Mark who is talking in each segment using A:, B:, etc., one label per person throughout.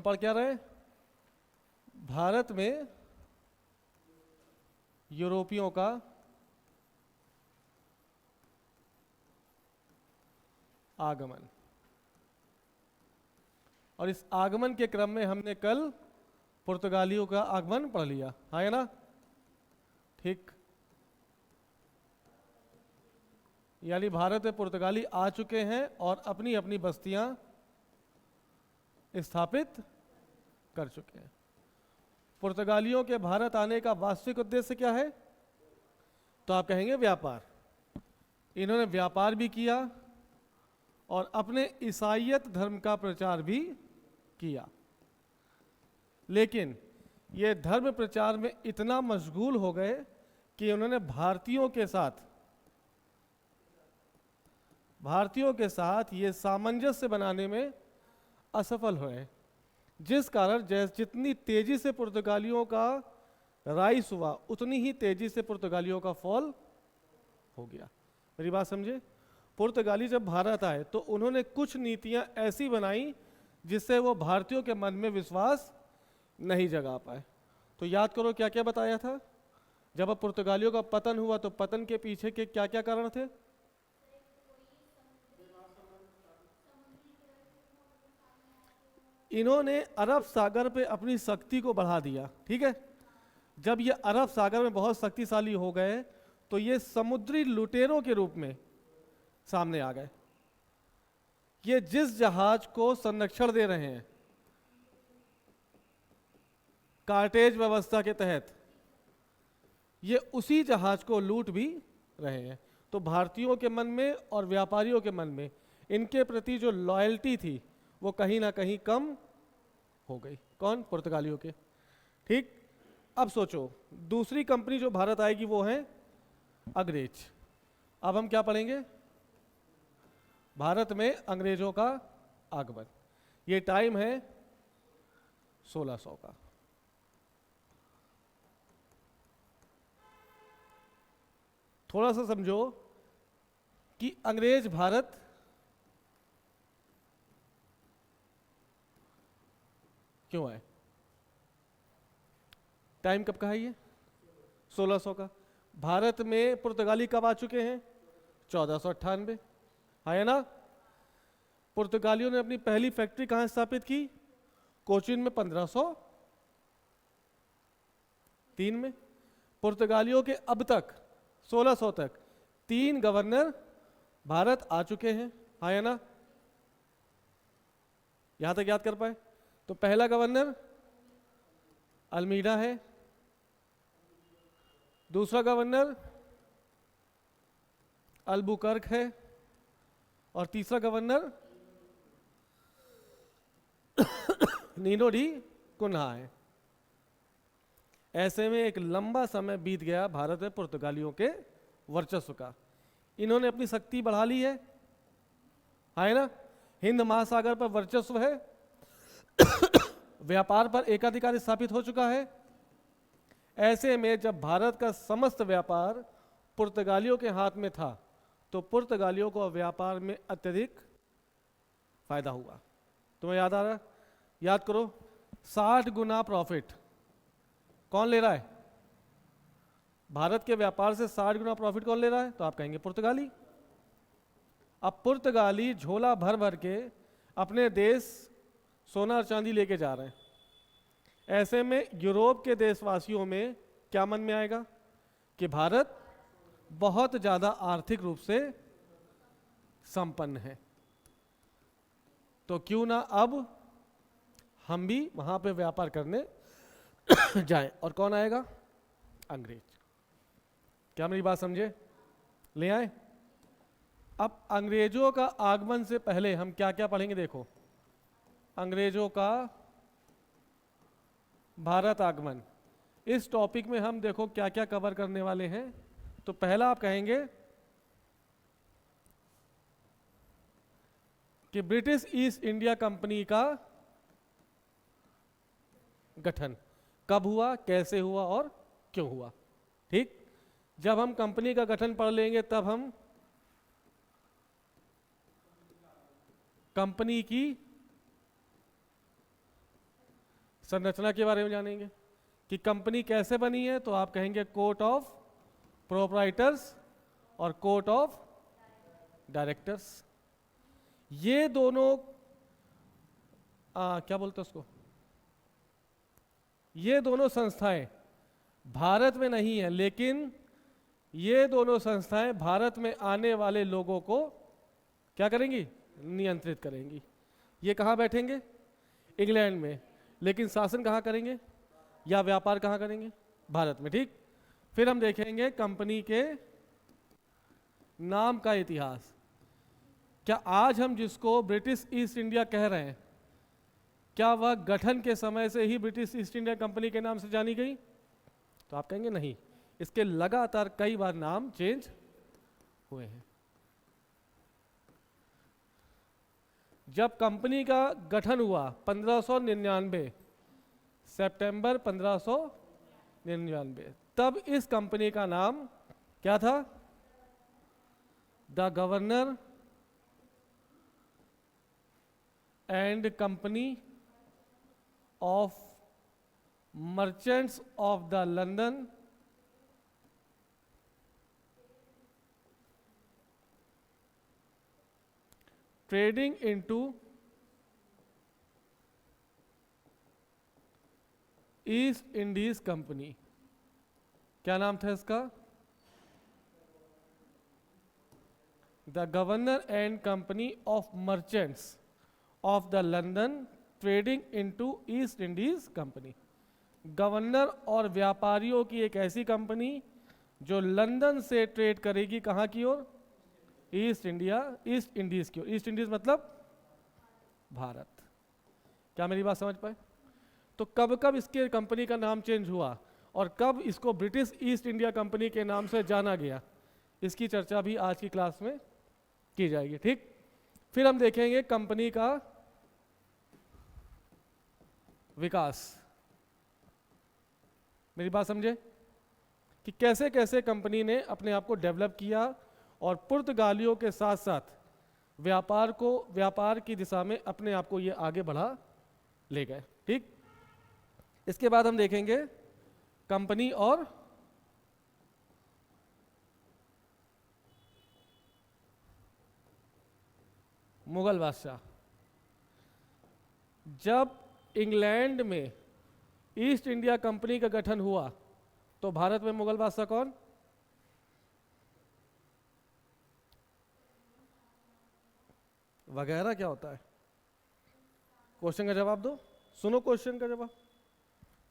A: हम पढ़ क्या रहे? भारत में यूरोपियों का आगमन, और इस आगमन के क्रम में हमने कल पुर्तगालियों का आगमन पढ़ लिया, है ना? ठीक, यानी भारत में पुर्तगाली आ चुके हैं और अपनी अपनी बस्तियां स्थापित कर चुके हैं। पुर्तगालियों के भारत आने का वास्तविक उद्देश्य क्या है? तो आप कहेंगे व्यापार। इन्होंने व्यापार भी किया और अपने ईसाईयत धर्म का प्रचार भी किया, लेकिन ये धर्म प्रचार में इतना मशगूल हो गए कि उन्होंने भारतीयों के साथ ये सामंजस्य बनाने में असफल हुए, जिस कारण जितनी तेजी से पुर्तगालियों का राइज हुआ उतनी ही तेजी से पुर्तगालियों का फॉल हो गया। मेरी बात समझे? पुर्तगाली जब भारत आए तो उन्होंने कुछ नीतियां ऐसी बनाई जिससे वो भारतीयों के मन में विश्वास नहीं जगा पाए। तो याद करो क्या क्या बताया था। जब अब पुर्तगालियों का पतन हुआ तो पतन के पीछे के क्या क्या कारण थे? इन्होंने अरब सागर पे अपनी शक्ति को बढ़ा दिया। ठीक है, जब ये अरब सागर में बहुत शक्तिशाली हो गए तो ये समुद्री लुटेरों के रूप में सामने आ गए। ये जिस जहाज को संरक्षण दे रहे हैं कार्टेज व्यवस्था के तहत, ये उसी जहाज को लूट भी रहे हैं। तो भारतीयों के मन में और व्यापारियों के मन में इनके प्रति जो लॉयल्टी थी वो कहीं ना कहीं कम हो गई। कौन? पुर्तगालियों के। ठीक, अब सोचो दूसरी कंपनी जो भारत आएगी वो है अंग्रेज। अब हम क्या पढ़ेंगे? भारत में अंग्रेजों का आगमन। ये टाइम है 1600 का। थोड़ा सा समझो कि अंग्रेज भारत क्यों आए। टाइम कब का है ये? 1600 का। भारत में पुर्तगाली कब आ चुके हैं? 1498, है ना? पुर्तगालियों ने अपनी पहली फैक्ट्री कहां स्थापित की? कोचीन में 1503 में। पुर्तगालियों के अब तक 1600 तक 3 गवर्नर भारत आ चुके हैं, है ना? यहां तक याद कर पाए? तो पहला गवर्नर अल्मीडा है, दूसरा गवर्नर अल्बुकर्क है और तीसरा गवर्नर नीनो डी कुन्हा है। ऐसे में एक लंबा समय बीत गया भारत में पुर्तगालियों के वर्चस्व का। इन्होंने अपनी शक्ति बढ़ा ली है ना? हिंद महासागर पर वर्चस्व है, व्यापार पर एकाधिकार स्थापित हो चुका है। ऐसे में जब भारत का समस्त व्यापार पुर्तगालियों के हाथ में था तो पुर्तगालियों को व्यापार में अत्यधिक फायदा हुआ। तुम्हें याद आ रहा? याद करो, 60 गुना प्रॉफिट कौन ले रहा है? भारत के व्यापार से 60 गुना प्रॉफिट कौन ले रहा है? तो आप कहेंगे पुर्तगाली। अब पुर्तगाली झोला भर भर के अपने देश सोना और चांदी लेके जा रहे हैं। ऐसे में यूरोप के देशवासियों में क्या मन में आएगा कि भारत बहुत ज़्यादा आर्थिक रूप से संपन्न है, तो क्यों ना अब हम भी वहां पे व्यापार करने जाएं। और कौन आएगा? अंग्रेज। क्या मेरी बात समझे? ले आए। अब अंग्रेजों का आगमन से पहले हम क्या क्या पढ़ेंगे? देखो, अंग्रेजों का भारत आगमन, इस टॉपिक में हम देखो क्या क्या कवर करने वाले हैं। तो पहला आप कहेंगे कि ब्रिटिश ईस्ट इंडिया कंपनी का गठन कब हुआ, कैसे हुआ और क्यों हुआ। ठीक, जब हम कंपनी का गठन पढ़ लेंगे तब हम कंपनी की संरचना के बारे में जानेंगे कि कंपनी कैसे बनी है, तो आप कहेंगे कोर्ट ऑफ प्रोप्राइटर्स और कोर्ट ऑफ डायरेक्टर्स। ये दोनों क्या बोलते हैं उसको, ये दोनों संस्थाएं भारत में नहीं है, लेकिन ये दोनों संस्थाएं भारत में आने वाले लोगों को क्या करेंगी, नियंत्रित करेंगी। ये कहाँ बैठेंगे, इंग्लैंड में, लेकिन शासन कहाँ करेंगे या व्यापार कहाँ करेंगे, भारत में। ठीक, फिर हम देखेंगे कंपनी के नाम का इतिहास। क्या आज हम जिसको ब्रिटिश ईस्ट इंडिया कह रहे हैं, क्या वह गठन के समय से ही ब्रिटिश ईस्ट इंडिया कंपनी के नाम से जानी गई, तो आप कहेंगे नहीं, इसके लगातार कई बार नाम चेंज हुए हैं। जब कंपनी का गठन हुआ 1599, सितंबर 1599, तब इस कंपनी का नाम क्या था, the governor and company of merchants of the London trading into East Indies company. क्या नाम था इसका, the governor and company of merchants of the London trading into East Indies company. Governor और व्यापारियों की एक ऐसी कंपनी जो लंदन से ट्रेड करेगी कहाँ की ओर, ईस्ट इंडीज की ओर। ईस्ट इंडीज मतलब भारत। क्या मेरी बात समझ पाए? तो कब कब इसके कंपनी का नाम चेंज हुआ और कब इसको ब्रिटिश ईस्ट इंडिया कंपनी के नाम से जाना गया, इसकी चर्चा भी आज की क्लास में की जाएगी। ठीक, फिर हम देखेंगे कंपनी का विकास। मेरी बात समझे कि कैसे कैसे कंपनी ने अपने आप को डेवलप किया और पुर्तगालियों के साथ साथ व्यापार की दिशा में अपने आप को ये आगे बढ़ा ले गए। ठीक, इसके बाद हम देखेंगे कंपनी और मुगल बादशाह। जब इंग्लैंड में ईस्ट इंडिया कंपनी का गठन हुआ तो भारत में मुगल बादशाह कौन, वगैरह क्या होता है, क्वेश्चन का जवाब दो। सुनो क्वेश्चन का जवाब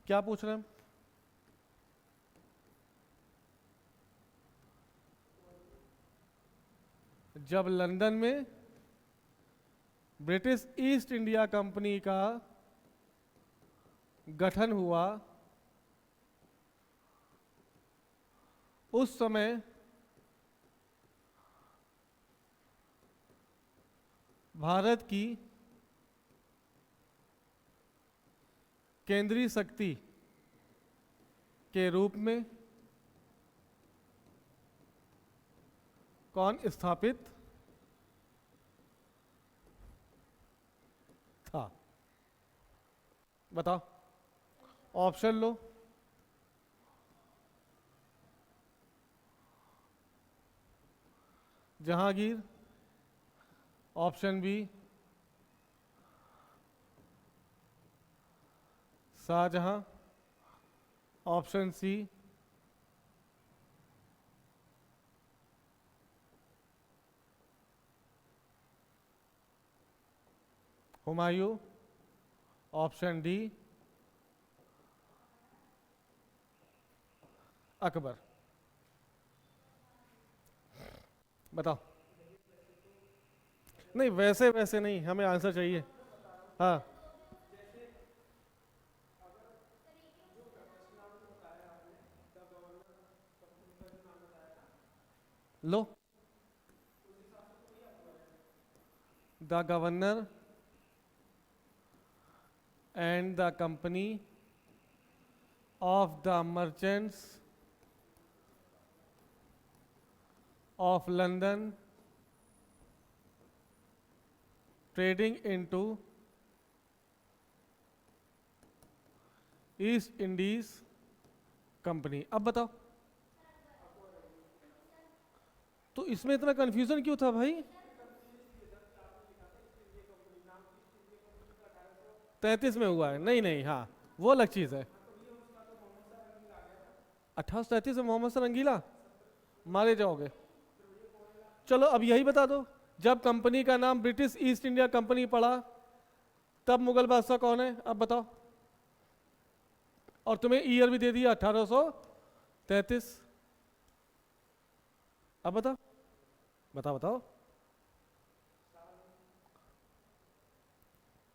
A: क्या पूछ रहे हैं हम। जब लंदन में ब्रिटिश ईस्ट इंडिया कंपनी का गठन हुआ, उस समय भारत की केंद्रीय शक्ति के रूप में कौन स्थापित था, बताओ, ऑप्शन लो। Jahangir, option B Shahjahan, option C Humayun, option D Akbar. बताओ। नहीं वैसे वैसे नहीं, हमें आंसर चाहिए। हाँ, लो, the governor and the company of the merchants of London trading into East Indies company. अब बताओ, तो इसमें इतना कंफ्यूजन क्यों था भाई? 33 में हुआ है? नहीं नहीं, हाँ वो अलग चीज है। 1833 में मोहम्मद सर रंगीला मारे जाओगे। चलो अब यही बता दो, जब कंपनी का नाम ब्रिटिश ईस्ट इंडिया कंपनी पड़ा तब मुगल बादशाह कौन है? अब बताओ। और तुम्हें ईयर भी दे दिया 1833। अब बताओ बताओ बताओ।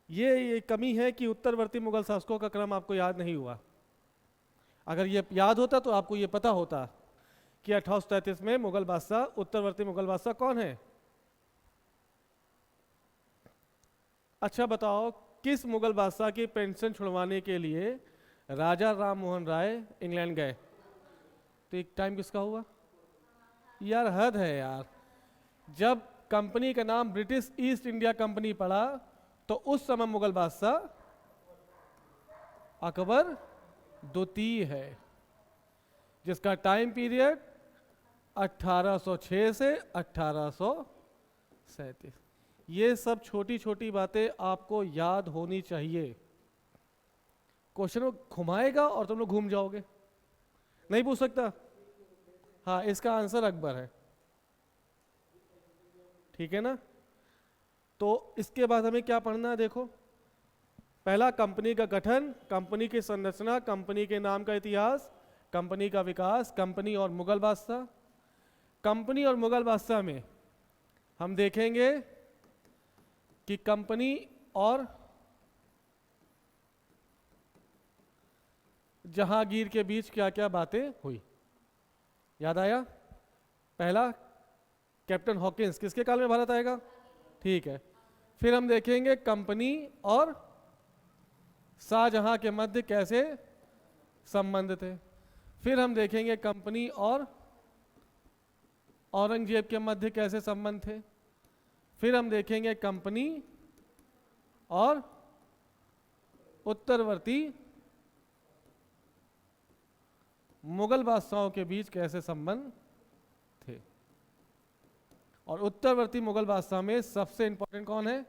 A: ये कमी है कि उत्तरवर्ती मुगल शासकों का क्रम आपको याद नहीं हुआ। अगर ये याद होता तो आपको ये पता होता कि 1833 में मुगल बादशाह, उत्तरवर्ती मुगल बादशाह कौन है। अच्छा बताओ, किस मुगल बादशाह की पेंशन छुड़वाने के लिए राजा राम मोहन राय इंग्लैंड गए? तो एक टाइम किसका हुआ? यार हद है यार। जब कंपनी का नाम ब्रिटिश ईस्ट इंडिया कंपनी पड़ा तो उस समय मुगल बादशाह अकबर द्वितीय है, जिसका टाइम पीरियड 1806 से 1837। ये सब छोटी छोटी बातें आपको याद होनी चाहिए। क्वेश्चन को घुमाएगा और तुम लोग घूम जाओगे, नहीं पूछ सकता। हाँ, इसका आंसर अकबर है, ठीक है ना। तो इसके बाद हमें क्या पढ़ना है? देखो, पहला कंपनी का गठन, कंपनी की संरचना, कंपनी के नाम का इतिहास, कंपनी का विकास, कंपनी और मुगल बादशाह। कंपनी और मुगल बादशाह में हम देखेंगे कि कंपनी और जहांगीर के बीच क्या क्या बातें हुई। याद आया? पहला, कैप्टन हॉकिंस किसके काल में भारत आएगा? ठीक है। फिर हम देखेंगे कंपनी और शाहजहां के मध्य कैसे संबंध थे। फिर हम देखेंगे कंपनी और औरंगजेब के मध्य कैसे संबंध थे। फिर हम देखेंगे कंपनी और उत्तरवर्ती मुगल बादशाहों के बीच कैसे संबंध थे। और उत्तरवर्ती मुगल बादशाह में सबसे इंपॉर्टेंट कौन है?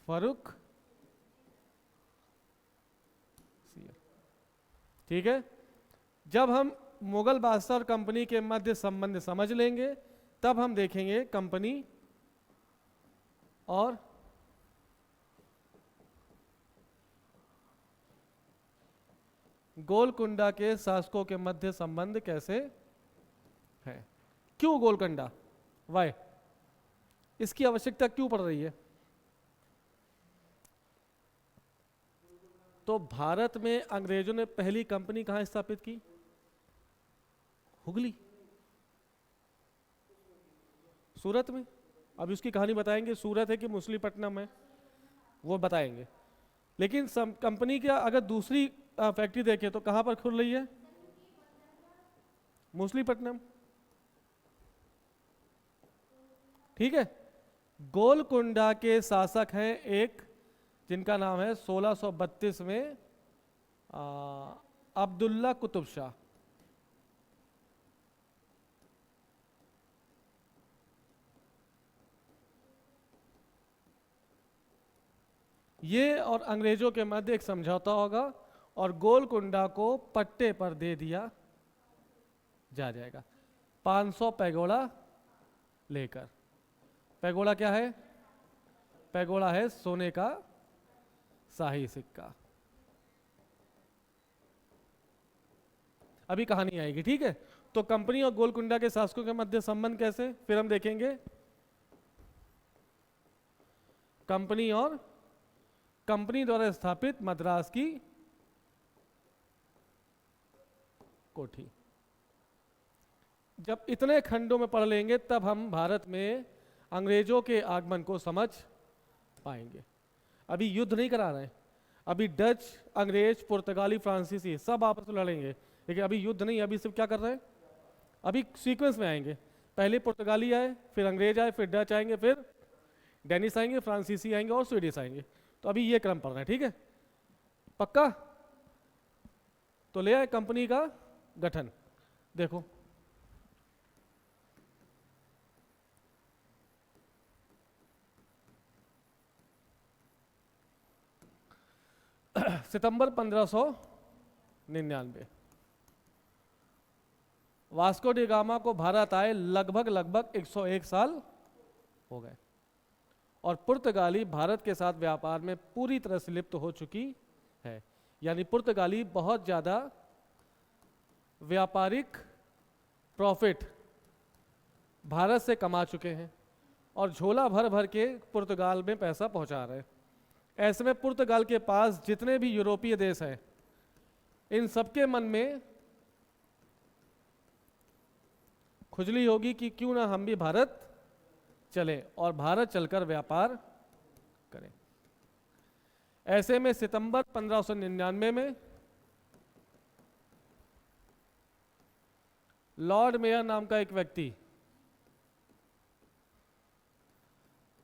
A: फारूक। ठीक है। जब हम मुगल बादशाह और कंपनी के मध्य संबंध समझ लेंगे तब हम देखेंगे कंपनी और गोलकुंडा के शासकों के मध्य संबंध कैसे है। क्यों गोलकुंडा? वाई? इसकी आवश्यकता क्यों पड़ रही है? तो भारत में अंग्रेजों ने पहली कंपनी कहां स्थापित की? हुगली, सूरत में। अभी उसकी कहानी बताएंगे, सूरत है कि मछलीपट्टनम है वो बताएंगे। लेकिन कंपनी का अगर दूसरी फैक्ट्री देखें तो कहां पर खुल रही है? मछलीपट्टनम, ठीक है। गोलकुंडा के शासक हैं एक, जिनका नाम है 1632 में अब्दुल्ला कुतुब शाह। ये और अंग्रेजों के मध्य एक समझौता होगा और गोलकुंडा को पट्टे पर दे दिया जाएगा 500 पैगोड़ा लेकर। पैगोड़ा क्या है? पैगोड़ा है सोने का शाही सिक्का। अभी कहानी आएगी, ठीक है। तो कंपनी और गोलकुंडा के शासकों के मध्य संबंध कैसे, फिर हम देखेंगे कंपनी और कंपनी द्वारा स्थापित मद्रास की कोठी। जब इतने खंडों में पढ़ लेंगे तब हम भारत में अंग्रेजों के आगमन को समझ पाएंगे। अभी युद्ध नहीं करा रहे हैं, अभी डच, अंग्रेज, पुर्तगाली, फ्रांसीसी सब आपस में लड़ेंगे, लेकिन अभी युद्ध नहीं। अभी सिर्फ क्या कर रहे हैं? अभी सीक्वेंस में आएंगे। पहले पुर्तगाली आए, फिर अंग्रेज आए, फिर डच आएंगे, फिर डेनिस आएंगे, फ्रांसीसी आएंगे और स्वीडिश आएंगे। तो अभी ये क्रम पढ़ रहे हैं, ठीक है। पक्का? तो ले आए कंपनी का गठन। देखो सितंबर 1599 वास्को डी गामा को भारत आए लगभग 101 साल हो गए और पुर्तगाली भारत के साथ व्यापार में पूरी तरह से लिप्त हो चुकी है। यानी पुर्तगाली बहुत ज़्यादा व्यापारिक प्रॉफिट भारत से कमा चुके हैं और झोला भर भर के पुर्तगाल में पैसा पहुंचा रहे हैं। ऐसे में पुर्तगाल के पास जितने भी यूरोपीय देश हैं, इन सबके मन में खुजली होगी कि क्यों ना हम भी भारत चले और भारत चलकर व्यापार करें। ऐसे में सितंबर 1599 में लॉर्ड मेयर नाम का एक व्यक्ति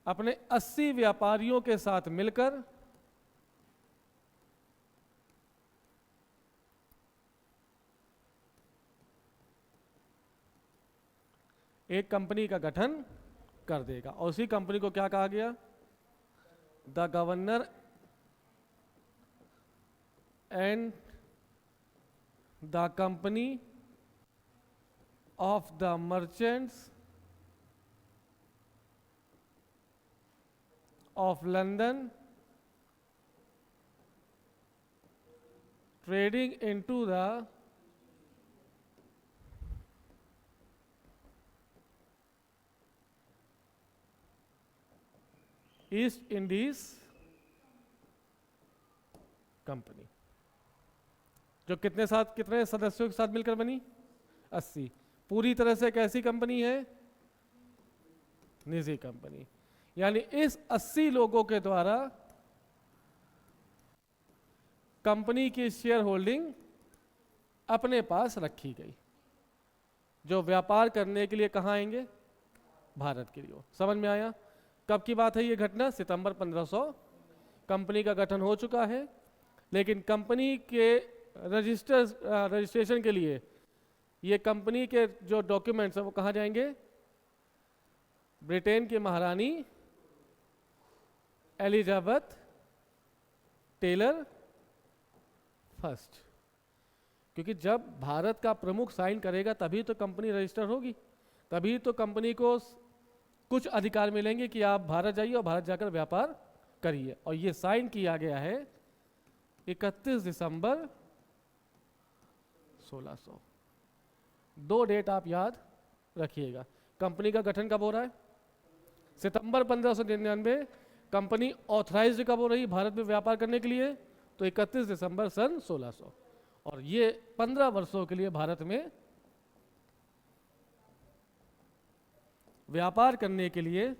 A: अपने 80 व्यापारियों के साथ मिलकर एक कंपनी का गठन कर देगा और उसी कंपनी को क्या कहा गया? The governor and the company of the merchants of London trading into the east Indies company, जो कितने सदस्यों के साथ मिलकर बनी? 80। पूरी तरह से कैसी कंपनी है? निजी कंपनी। यानी इस 80 लोगों के द्वारा कंपनी की शेयर होल्डिंग अपने पास रखी गई, जो व्यापार करने के लिए कहाँ आएंगे? भारत के लिए। समझ में आया? कब की बात है ये घटना? सितंबर 1500। कंपनी का गठन हो चुका है, लेकिन कंपनी के रजिस्ट्रेशन के लिए ये कंपनी के जो डॉक्यूमेंट्स हैं वो कहाँ जाएंगे? ब्रिटेन की महारानी एलिजाबेथ टेलर फर्स्ट, क्योंकि जब भारत का प्रमुख साइन करेगा तभी तो कंपनी रजिस्टर होगी, तभी तो कंपनी को कुछ अधिकार मिलेंगे कि आप भारत जाइए और भारत जाकर व्यापार करिए। और ये साइन किया गया है 31 दिसंबर 1600। 2 डेट आप याद रखिएगा। कंपनी का गठन कब हो रहा है? सितंबर 1599। कंपनी ऑथराइज्ड कब हो रही भारत में व्यापार करने के लिए? तो 31 दिसंबर सन 1600। और ये 15 वर्षों के लिए भारत में व्यापार करने के लिए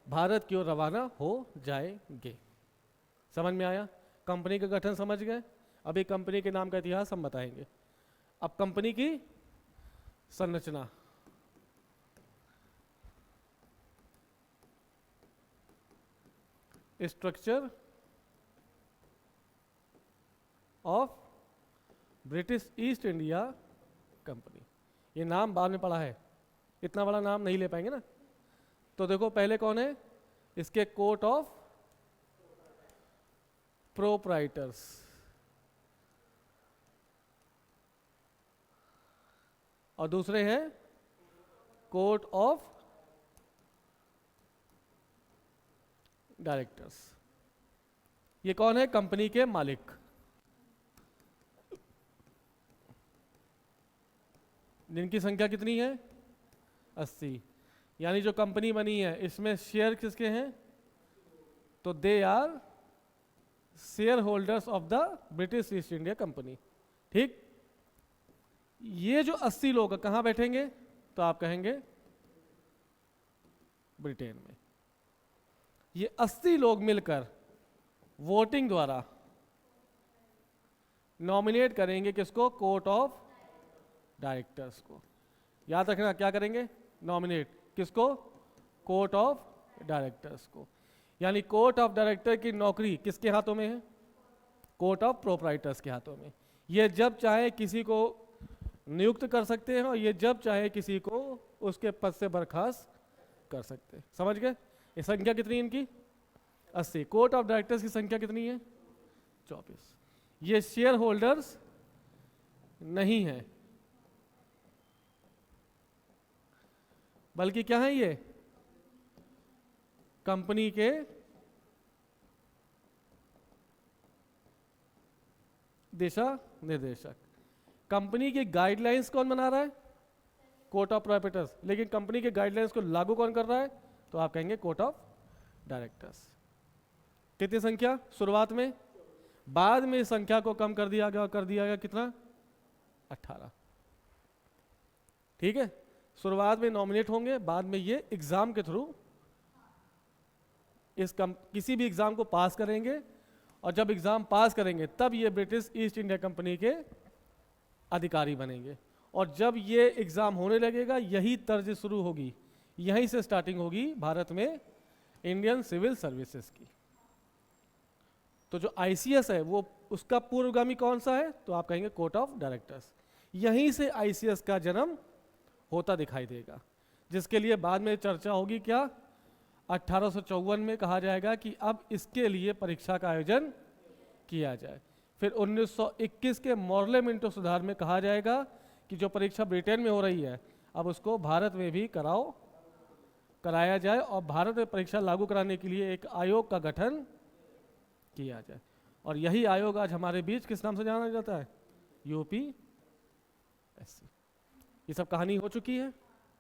A: भारत की ओर रवाना हो जाएंगे। समझ में आया? कंपनी का गठन समझ गए। अभी कंपनी के नाम का इतिहास हम बताएंगे। अब कंपनी की संरचना। Structure of British East India company. ये नाम बाद में पढ़ा है, इतना बड़ा नाम नहीं ले पाएंगे ना। तो देखो पहले कौन है इसके? Court of proprietors. और दूसरे हैं कोर्ट ऑफ डायरेक्टर्स। ये कौन है? कंपनी के मालिक। जिनकी संख्या कितनी है? 80। यानी जो कंपनी बनी है इसमें शेयर किसके हैं? तो they are shareholders of the British East India Company. ठीक। ये जो 80 लोग कहाँ बैठेंगे? तो आप कहेंगे ब्रिटेन में। ये 80 लोग मिलकर वोटिंग द्वारा नॉमिनेट करेंगे किसको? कोर्ट ऑफ डायरेक्टर्स को। याद रखना क्या करेंगे? नॉमिनेट किसको? कोर्ट ऑफ डायरेक्टर्स को। यानी कोर्ट ऑफ डायरेक्टर की नौकरी किसके हाथों में है? कोर्ट ऑफ प्रोप्राइटर्स के हाथों में। ये जब चाहे किसी को नियुक्त कर सकते हैं और ये जब चाहे किसी को उसके पद से बर्खास्त कर सकते हैं। समझ गए? ये संख्या कितनी इनकी? 80। कोर्ट ऑफ डायरेक्टर्स की संख्या कितनी है? 24। ये शेयर होल्डर्स नहीं है, बल्कि क्या है? ये कंपनी के दिशा निर्देशक। कंपनी की गाइडलाइंस कौन बना रहा है? Court of proprietors. लेकिन कंपनी के गाइडलाइंस को लागू कौन कर रहा है? तो आप कहेंगे कोर्ट ऑफ डायरेक्टर्स। कितनी संख्या शुरुआत में? बाद में इस संख्या को कम कर दिया गया कितना? 18। ठीक है, शुरुआत में नॉमिनेट होंगे, बाद में ये एग्जाम के थ्रू किसी भी एग्जाम को पास करेंगे और जब एग्जाम पास करेंगे तब ये ब्रिटिश ईस्ट इंडिया कंपनी के अधिकारी बनेंगे। और जब ये एग्जाम होने लगेगा, यही तर्ज शुरू होगी, यहीं से स्टार्टिंग होगी भारत में इंडियन सिविल सर्विसेज की। तो जो आईसीएस है वो उसका पूर्वगामी कौन सा है? तो आप कहेंगे कोर्ट ऑफ डायरेक्टर्स। यहीं से आईसीएस का जन्म होता दिखाई देगा, जिसके लिए बाद में चर्चा होगी। क्या 1854 में कहा जाएगा कि अब इसके लिए परीक्षा का आयोजन किया जाए। फिर 1921 के मॉर्ले मिंटो सुधार में कहा जाएगा कि जो परीक्षा ब्रिटेन में हो रही है अब उसको भारत में भी कराया जाए और भारत में परीक्षा लागू कराने के लिए एक आयोग का गठन किया जाए। और यही आयोग आज हमारे बीच किस नाम से जाना जाता है? यूपीएससी। ये सब कहानी हो चुकी है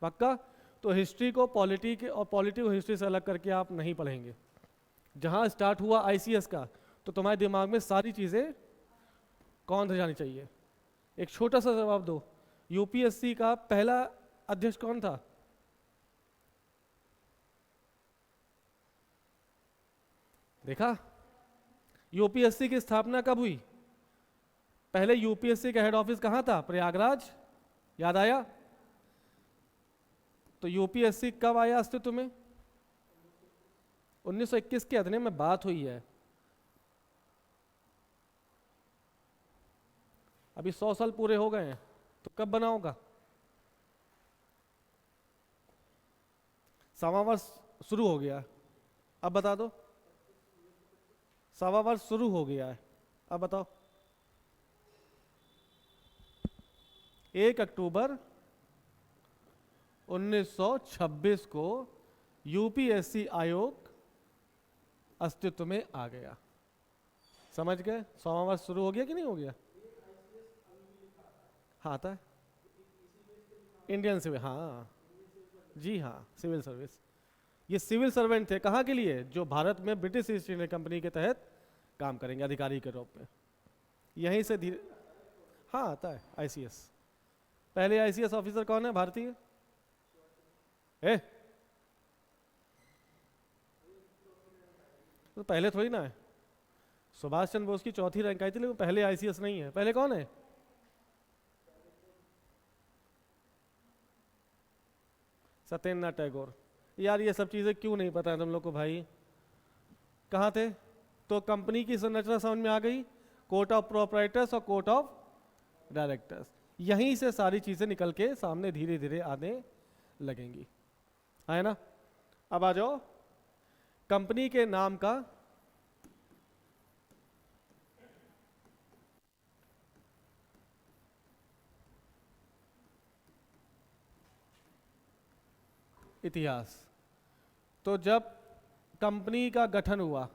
A: पक्का। तो हिस्ट्री को पॉलिटी के और पॉलिटी को हिस्ट्री से अलग करके आप नहीं पढ़ेंगे। जहाँ स्टार्ट हुआ आईसीएस का, तो तुम्हारे दिमाग में सारी चीज़ें कौन से जानी चाहिए। एक छोटा सा जवाब दो, यूपीएससी का पहला अध्यक्ष कौन था? देखा, यूपीएससी की स्थापना कब हुई? पहले यूपीएससी का हेड ऑफिस कहाँ था? प्रयागराज। याद आया? तो यूपीएससी कब आया अस्तित्व में? 1921 के अधिनियम में बात हुई है। अभी 100 साल पूरे हो गए हैं, तो कब बना होगा? 1.25 वर्ष शुरू हो गया। अब बता दो, 1.25 वर्ष शुरू हो गया है, अब बताओ। 1 अक्टूबर 1926 को यूपीएससी आयोग अस्तित्व में आ गया। समझ गए? 100वां वर्ष शुरू हो गया कि नहीं हो गया? हाँ, आता है इंडियन सिविल, हाँ जी हाँ, सिविल सर्विस। ये सिविल सर्वेंट थे कहाँ के लिए? जो भारत में ब्रिटिश ईस्ट इंडिया कंपनी के तहत काम करेंगे अधिकारी के रूप में। यहीं से धीरे, हाँ आता है आईसीएस। पहले आईसीएस ऑफिसर कौन है भारतीय? तो पहले थोड़ी ना है। सुभाष चंद्र बोस की 4थी रैंक आई थी, लेकिन पहले आईसीएस नहीं है। पहले कौन है? सत्येंद्रनाथ टैगोर। यार ये सब चीज़ें क्यों नहीं पता है तुम लोग को भाई? कहाँ थे? तो कंपनी की संरचना समझ में आ गई, कोर्ट ऑफ प्रोप्राइटर्स और कोर्ट ऑफ डायरेक्टर्स। यहीं से सारी चीज़ें निकल के सामने धीरे धीरे आने लगेंगी, है ना? अब आ जाओ कंपनी के नाम का इतिहास। तो जब कंपनी का गठन हुआ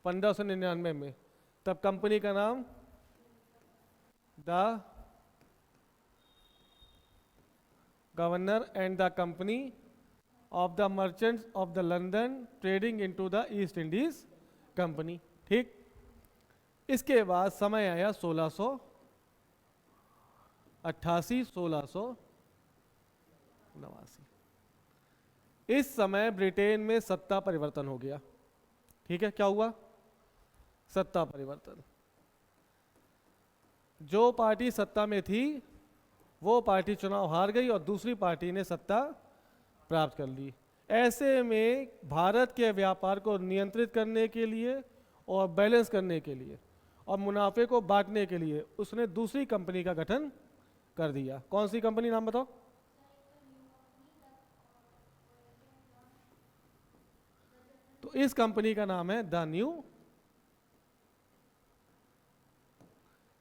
A: 1599 में, तब कंपनी का नाम the governor and the company of the merchants of the London trading into the east Indies company. ठीक, इसके बाद समय आया 1688 1689। इस समय ब्रिटेन में सत्ता परिवर्तन हो गया। ठीक है, क्या हुआ? सत्ता परिवर्तन। जो पार्टी सत्ता में थी वो पार्टी चुनाव हार गई और दूसरी पार्टी ने सत्ता प्राप्त कर ली। ऐसे में भारत के व्यापार को नियंत्रित करने के लिए और बैलेंस करने के लिए और मुनाफे को बांटने के लिए उसने दूसरी कंपनी का गठन कर दिया। कौन सी कंपनी, नाम बताओ? तो इस कंपनी का नाम है द न्यू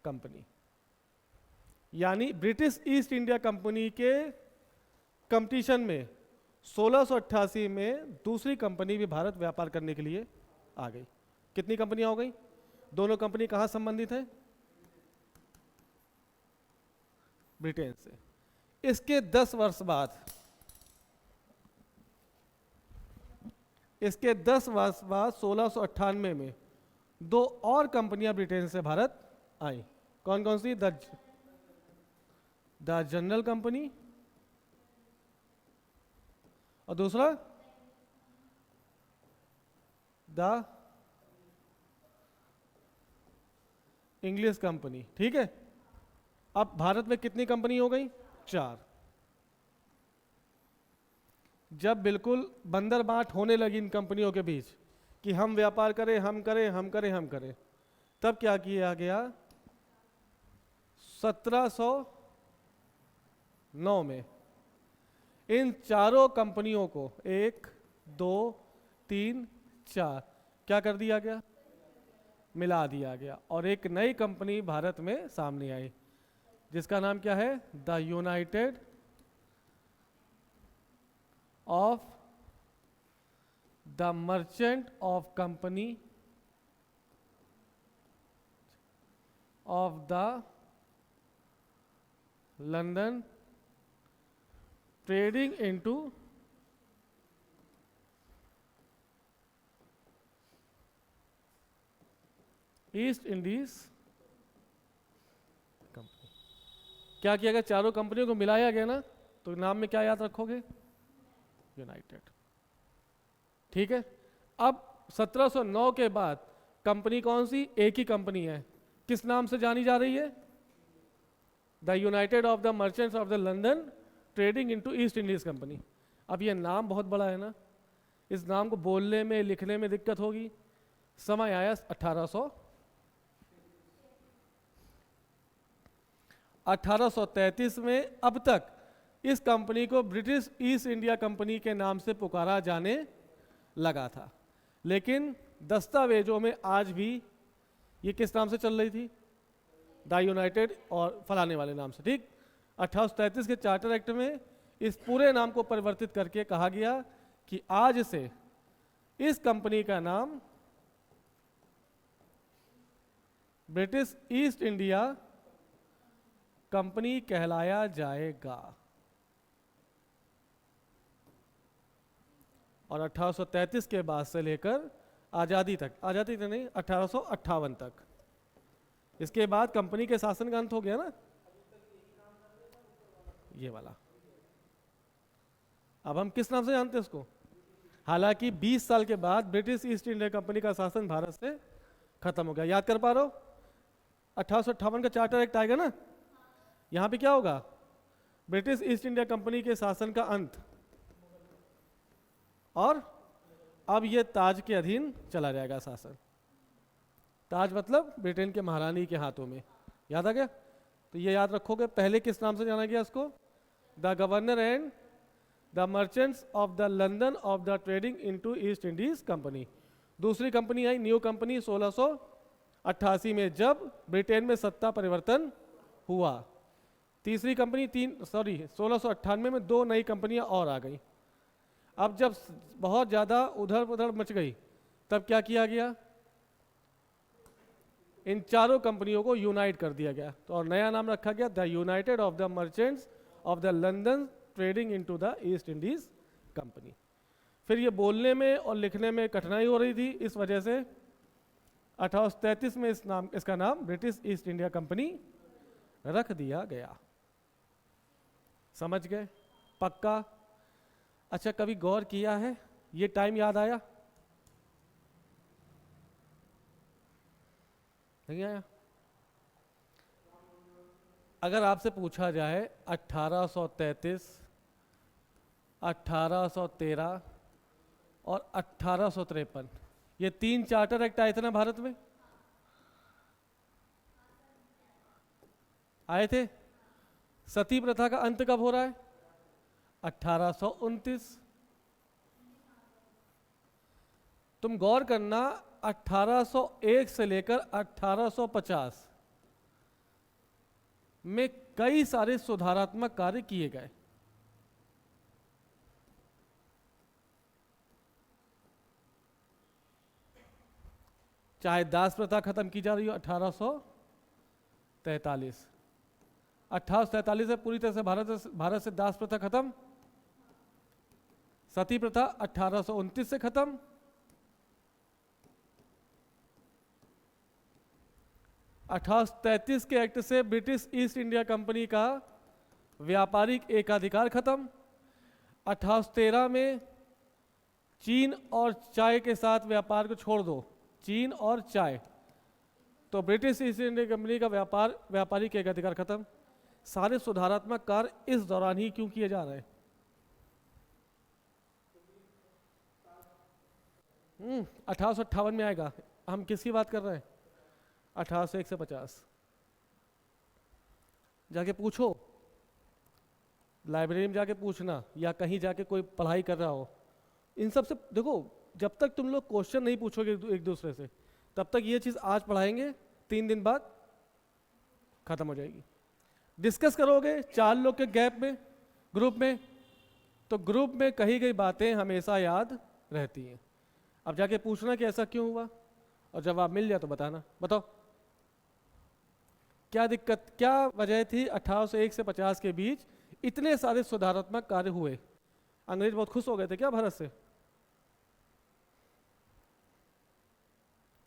A: कंपनी। यानी ब्रिटिश ईस्ट इंडिया कंपनी के कंपटीशन में 1688 में दूसरी कंपनी भी भारत व्यापार करने के लिए आ गई। कितनी कंपनियां हो गई? दोनों कंपनी कहां संबंधित है? ब्रिटेन से। इसके 10 वर्ष बाद, इसके 10 वर्ष बाद 1698 में दो और कंपनियां ब्रिटेन से भारत आई। कौन कौन सी? द जनरल कंपनी और दूसरा द इंग्लिश कंपनी। ठीक है, अब भारत में कितनी कंपनी हो गई? 4। जब बिल्कुल बंदर बाट होने लगी इन कंपनियों के बीच कि हम व्यापार करें, हम करें, हम करें, हम करें, तब क्या किया गया? 1709 में इन चारों कंपनियों को 1, 2, 3, 4 क्या कर दिया गया? मिला दिया गया और एक नई कंपनी भारत में सामने आई जिसका नाम क्या है? The United of the merchant of company of the London trading into East Indies company. क्या किया गया? चारों कंपनियों को मिलाया गया ना, तो नाम में क्या याद रखोगे? यूनाइटेड। ठीक है, अब 1709 के बाद कंपनी कौन सी? एक ही कंपनी है। किस नाम से जानी जा रही है? The United of the merchants of the London trading into East Indies company. अब ये नाम बहुत बड़ा है ना, इस नाम को बोलने में लिखने में दिक्कत होगी। समय आया 1833 में। अब तक इस कंपनी को ब्रिटिश ईस्ट इंडिया कंपनी के नाम से पुकारा जाने लगा था, लेकिन दस्तावेजों में आज भी ये किस नाम से चल रही थी? द यूनाइटेड और फलाने वाले नाम से। ठीक, 1833 के चार्टर एक्ट में इस पूरे नाम को परिवर्तित करके कहा गया कि आज से इस कंपनी का नाम ब्रिटिश ईस्ट इंडिया कंपनी कहलाया जाएगा। और 1833 के बाद से लेकर आज़ादी तक, आज़ादी तक नहीं, 1858 तक, इसके बाद कंपनी के शासन का अंत हो गया ना, ये वाला। अब हम किस नाम से जानते हैं इसको? हालांकि 20 साल के बाद ब्रिटिश ईस्ट इंडिया कंपनी का शासन भारत से खत्म हो गया। याद कर पा रहे हो? 1858 का चार्टर एक्ट आएगा ना, यहां पे क्या होगा? ब्रिटिश ईस्ट इंडिया कंपनी के शासन का अंत, और अब ये ताज के अधीन चला जाएगा शासन। ताज मतलब ब्रिटेन के महारानी के हाथों में। याद आ गया? तो ये याद रखोगे। पहले किस नाम से जाना गया इसको? The governor and the merchants of the London of the trading into East Indies company. दूसरी कंपनी आई, न्यू कंपनी, 1688 में, जब ब्रिटेन में सत्ता परिवर्तन हुआ। तीसरी कंपनी 1698 में 2 नई कंपनियां और आ गई। अब जब बहुत ज़्यादा उधर उधर मच गई, तब क्या किया गया? इन चारों कंपनियों को यूनाइट कर दिया गया, तो और नया नाम रखा गया the United of the merchants of the London trading into the east Indies company. फिर ये बोलने में और लिखने में कठिनाई हो रही थी, इस वजह से 1833 में इसका नाम ब्रिटिश ईस्ट इंडिया कंपनी रख दिया गया। समझ गए? पक्का? अच्छा, कभी गौर किया है? ये टाइम याद आया? नहीं आया? अगर आपसे पूछा जाए 1833, 1813 और 1853, ये 3 चार्टर एक्ट आए थे ना भारत में, आए थे। सती प्रथा का अंत कब हो रहा है? 1829। तुम गौर करना, 1801 से लेकर 1850 में कई सारे सुधारात्मक कार्य किए गए। चाहे दास प्रथा खत्म की जा रही हो 1843, 1843 से पूरी तरह से भारत से दास प्रथा खत्म। सती प्रथा 1829 से खत्म। (1833) के एक्ट से ब्रिटिश ईस्ट इंडिया कंपनी का व्यापारिक एकाधिकार खत्म। 1813 में चीन और चाय के साथ व्यापार को छोड़ दो, चीन और चाय, तो ब्रिटिश ईस्ट इंडिया कंपनी का व्यापारिक एकाधिकार खत्म। सारे सुधारात्मक कार्य इस दौरान ही क्यों किए जा रहे हैं? 1858 में आएगा। हम किसकी बात कर रहे हैं? 1801 से 50। जाके पूछो, लाइब्रेरी में जाके पूछना, या कहीं जाके कोई पढ़ाई कर रहा हो, इन सब से देखो, जब तक तुम लोग क्वेश्चन नहीं पूछोगे एक दूसरे से, तब तक ये चीज़ आज पढ़ाएंगे, 3 दिन बाद खत्म हो जाएगी। डिस्कस करोगे 4 लोग के गैप में, ग्रुप में, तो ग्रुप में कही गई बातें हमेशा याद रहती हैं। अब जाके पूछना कि ऐसा क्यों हुआ, और जवाब मिल जाए तो बताना। बताओ क्या दिक्कत, क्या वजह थी 1801 से 50 के बीच इतने सारे सुधारात्मक कार्य हुए? अंग्रेज बहुत खुश हो गए थे क्या भारत से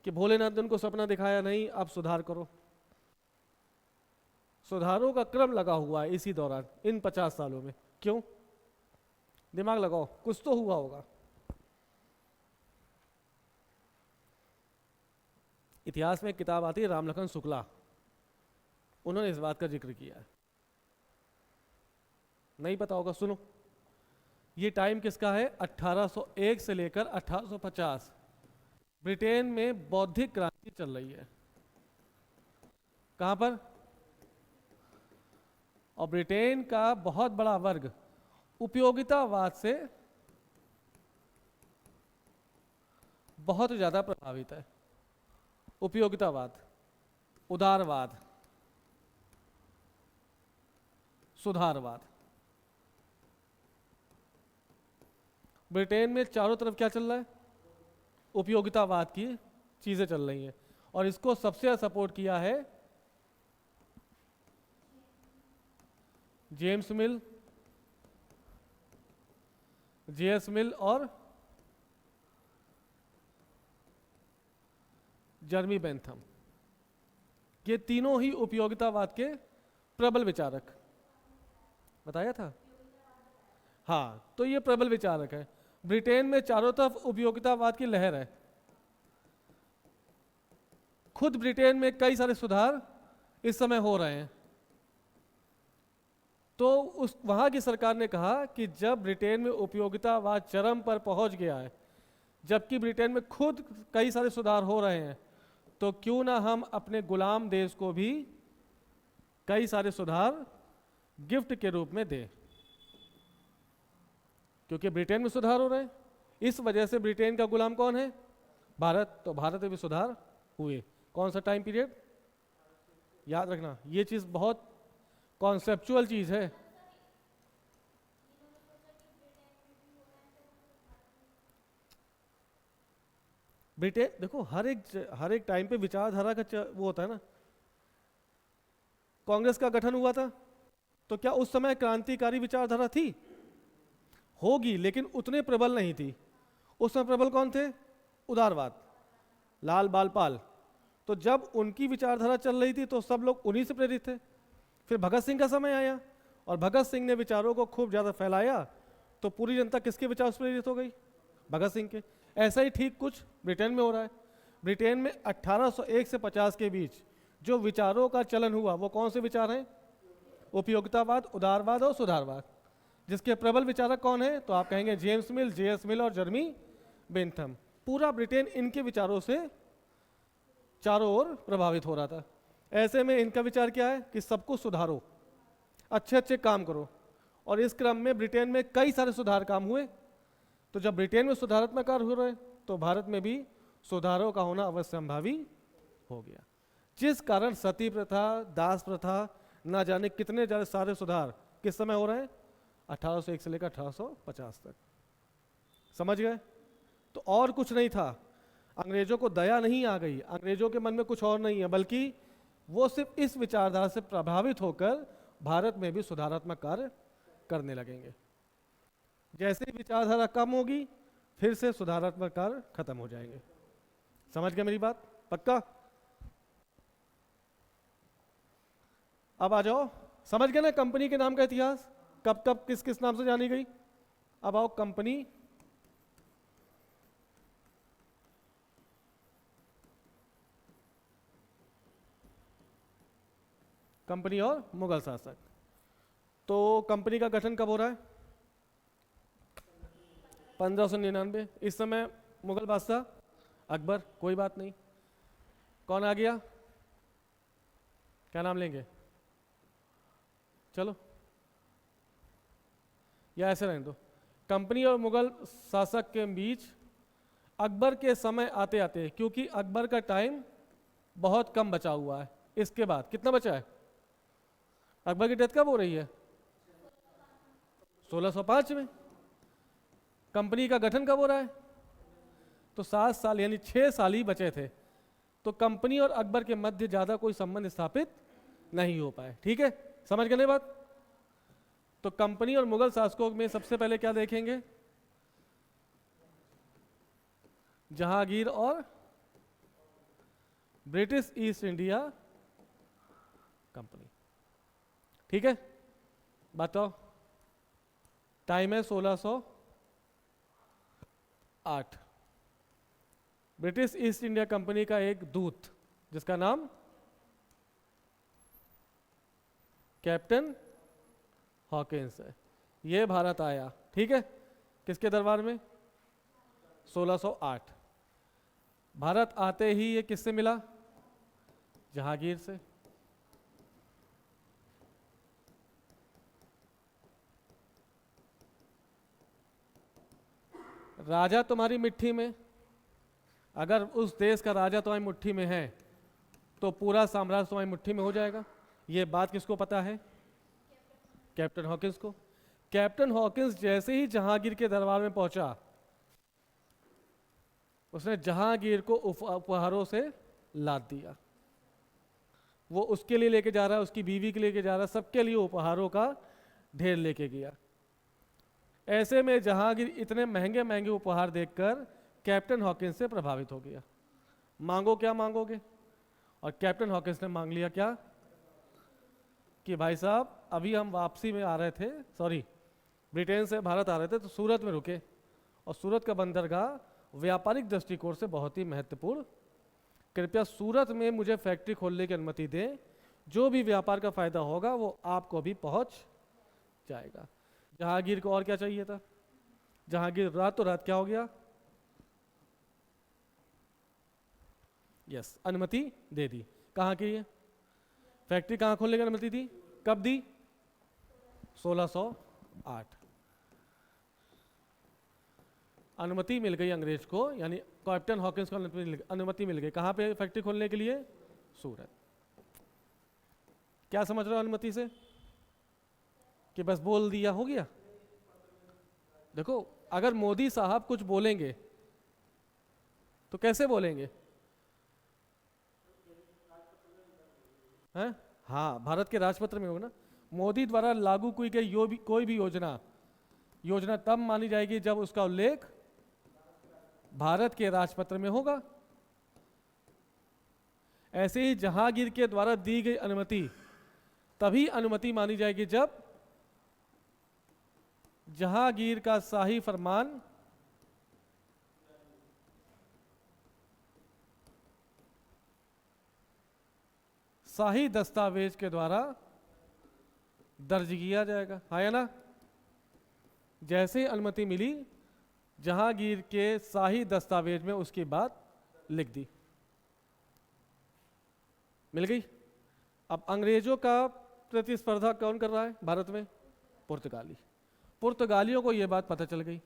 A: कि भोलेनाथ ने उनको सपना दिखाया, नहीं आप सुधार करो? सुधारों का क्रम लगा हुआ है इसी दौरान, इन 50 सालों में। क्यों? दिमाग लगाओ, कुछ तो हुआ होगा। इतिहास में एक किताब आती है रामलखन शुक्ला, उन्होंने इस बात का जिक्र किया है। नहीं पता होगा, सुनो। ये टाइम किसका है? 1801 से लेकर 1850 ब्रिटेन में बौद्धिक क्रांति चल रही है। कहां पर? और ब्रिटेन का बहुत बड़ा वर्ग उपयोगितावाद से बहुत ज्यादा प्रभावित है। उपयोगितावाद, उदारवाद, सुधारवाद। ब्रिटेन में चारों तरफ क्या चल रहा है? उपयोगितावाद की चीजें चल रही हैं, और इसको सबसे ज्यादा सपोर्ट किया है जेम्स मिल, जेएस मिल और जर्मी बेंथम। ये तीनों ही उपयोगितावाद के प्रबल विचारक, बताया था। हाँ, तो ये प्रबल विचारक है। ब्रिटेन में चारों तरफ उपयोगितावाद की लहर है। खुद ब्रिटेन में कई सारे सुधार इस समय हो रहे हैं। तो उस वहां की सरकार ने कहा कि जब ब्रिटेन में उपयोगितावाद चरम पर पहुंच गया है, जबकि ब्रिटेन में खुद कई सारे सुधार हो रहे हैं, तो क्यों ना हम अपने गुलाम देश को भी कई सारे सुधार गिफ्ट के रूप में दें। क्योंकि ब्रिटेन में सुधार हो रहे हैं, इस वजह से ब्रिटेन का गुलाम कौन है? भारत। तो भारत में भी सुधार हुए। कौन सा टाइम पीरियड? याद रखना, ये चीज बहुत कॉन्सेप्चुअल चीज है। ब्रिटेन देखो, हर एक टाइम पे विचारधारा का वो होता है ना। कांग्रेस का गठन हुआ था, तो क्या उस समय क्रांतिकारी विचारधारा थी? होगी, लेकिन उतने प्रबल नहीं थी। उस समय प्रबल कौन थे? उदारवाद, लाल बाल पाल। तो जब उनकी विचारधारा चल रही थी तो सब लोग उन्हीं से प्रेरित थे। फिर भगत सिंह का समय आया, और भगत सिंह ने विचारों को खूब ज़्यादा फैलाया, तो पूरी जनता किसके विचार से प्रेरित हो गई? भगत सिंह के। ऐसा ही ठीक कुछ ब्रिटेन में हो रहा है। ब्रिटेन में 1801 से 50 के बीच जो विचारों का चलन हुआ, वो कौन से विचार हैं? उपयोगितावाद, उदारवाद और सुधारवाद। जिसके प्रबल विचारक कौन है? तो आप कहेंगे जेम्स मिल, जेएस मिल और जर्मी बेंथम। पूरा ब्रिटेन इनके विचारों से चारों ओर प्रभावित हो रहा था। ऐसे में इनका विचार क्या है कि सबको सुधारो, अच्छे अच्छे काम करो, और इस क्रम में ब्रिटेन में कई सारे सुधार काम हुए। तो जब ब्रिटेन में सुधारात्मक कार्य हो रहे तो भारत में भी सुधारों का होना अवश्यंभावी हो गया, जिस कारण सती प्रथा, दास प्रथा, ना जाने कितने ज़्यादा सारे सुधार किस समय हो रहे हैं, 1801 से लेकर 1850 तक। समझ गए? तो और कुछ नहीं था, अंग्रेजों को दया नहीं आ गई, अंग्रेजों के मन में कुछ और नहीं है, बल्कि वो सिर्फ इस विचारधारा से प्रभावित होकर भारत में भी सुधारात्मक कार्य करने लगेंगे। जैसे ही विचारधारा कम होगी फिर से सुधारात्मक कार्य खत्म हो जाएंगे। समझ गए मेरी बात? पक्का? अब आ जाओ, समझ गए ना कंपनी के नाम का इतिहास, कब कब किस किस नाम से जानी गई। अब आओ कंपनी, कंपनी और मुगल शासक। तो कंपनी का गठन कब हो रहा है? 1599। इस समय मुगल बादशाह अकबर। कोई बात नहीं, कौन आ गया? क्या नाम लेंगे? चलो, या ऐसे रहने दो। कंपनी और मुगल शासक के बीच अकबर के समय आते आते, क्योंकि अकबर का टाइम बहुत कम बचा हुआ है, इसके बाद कितना बचा है? अकबर की डेथ कब हो रही है? 1605 में। कंपनी का गठन कब हो रहा है? तो 7 साल यानी 6 साल ही बचे थे। तो कंपनी और अकबर के मध्य ज़्यादा कोई संबंध स्थापित नहीं हो पाए। ठीक है, समझ गए ना बात? तो कंपनी और मुगल शासकों में सबसे पहले क्या देखेंगे? जहांगीर और ब्रिटिश ईस्ट इंडिया कंपनी। ठीक है, बताओ। टाइम है 1608। ब्रिटिश ईस्ट इंडिया कंपनी का एक दूत जिसका नाम कैप्टन हॉकिंस है, ये भारत आया। ठीक है, किसके दरबार में? 1608। भारत आते ही ये किससे मिला? जहांगीर से। राजा तुम्हारी मिट्टी में, अगर उस देश का राजा तुम्हारी मुट्ठी में है तो पूरा साम्राज्य तुम्हारी मुट्ठी में हो जाएगा। ये बात किसको पता है? कैप्टन हॉकिंस को। कैप्टन हॉकिंस जैसे ही जहांगीर के दरबार में पहुंचा, उसने जहांगीर को उपहारों से लाद दिया। वो उसके लिए लेके जा रहा है, उसकी बीवी के लेके जा रहा है, सबके लिए उपहारों का ढेर लेके गया। ऐसे में जहांगीर इतने महंगे महंगे उपहार देखकर कैप्टन हॉकिंस से प्रभावित हो गया। मांगो क्या मांगोगे? और कैप्टन हॉकिंस ने मांग लिया क्या? कि भाई साहब, अभी हम वापसी में आ रहे थे, सॉरी ब्रिटेन से भारत आ रहे थे, तो सूरत में रुके, और सूरत का बंदरगाह व्यापारिक दृष्टिकोण से बहुत ही महत्वपूर्ण, कृपया सूरत में मुझे फैक्ट्री खोलने की अनुमति दें, जो भी व्यापार का फायदा होगा वो आपको भी पहुंच जाएगा। जहांगीर को और क्या चाहिए था? जहांगीर रातों रात क्या हो गया? यस, अनुमति दे दी। कहाँ की है फैक्ट्री? कहाँ खोलने की अनुमति दी? कब दी? 1608। अनुमति मिल गई अंग्रेज को, यानी कैप्टन हॉकिंस को अनुमति मिल गई। कहाँ पे फैक्ट्री खोलने के लिए? सूरत। क्या समझ रहे हो अनुमति से? कि बस बोल दिया हो गया? देखो, अगर मोदी साहब कुछ बोलेंगे तो कैसे बोलेंगे? हैं? हाँ, भारत के राजपत्र में होगा ना। मोदी द्वारा लागू की गई कोई भी योजना तब मानी जाएगी जब उसका उल्लेख भारत के राजपत्र में होगा। ऐसे ही जहांगीर के द्वारा दी गई अनुमति तभी अनुमति मानी जाएगी जब जहांगीर का शाही फरमान शाही दस्तावेज के द्वारा दर्ज किया जाएगा। हाँ या ना? जैसे ही अनुमति मिली जहांगीर के शाही दस्तावेज में उसकी बात लिख दी। मिल गई। अब अंग्रेजों का प्रतिस्पर्धा कौन कर रहा है भारत में? पुर्तगाली। पुर्तगालियों को यह बात पता चल गई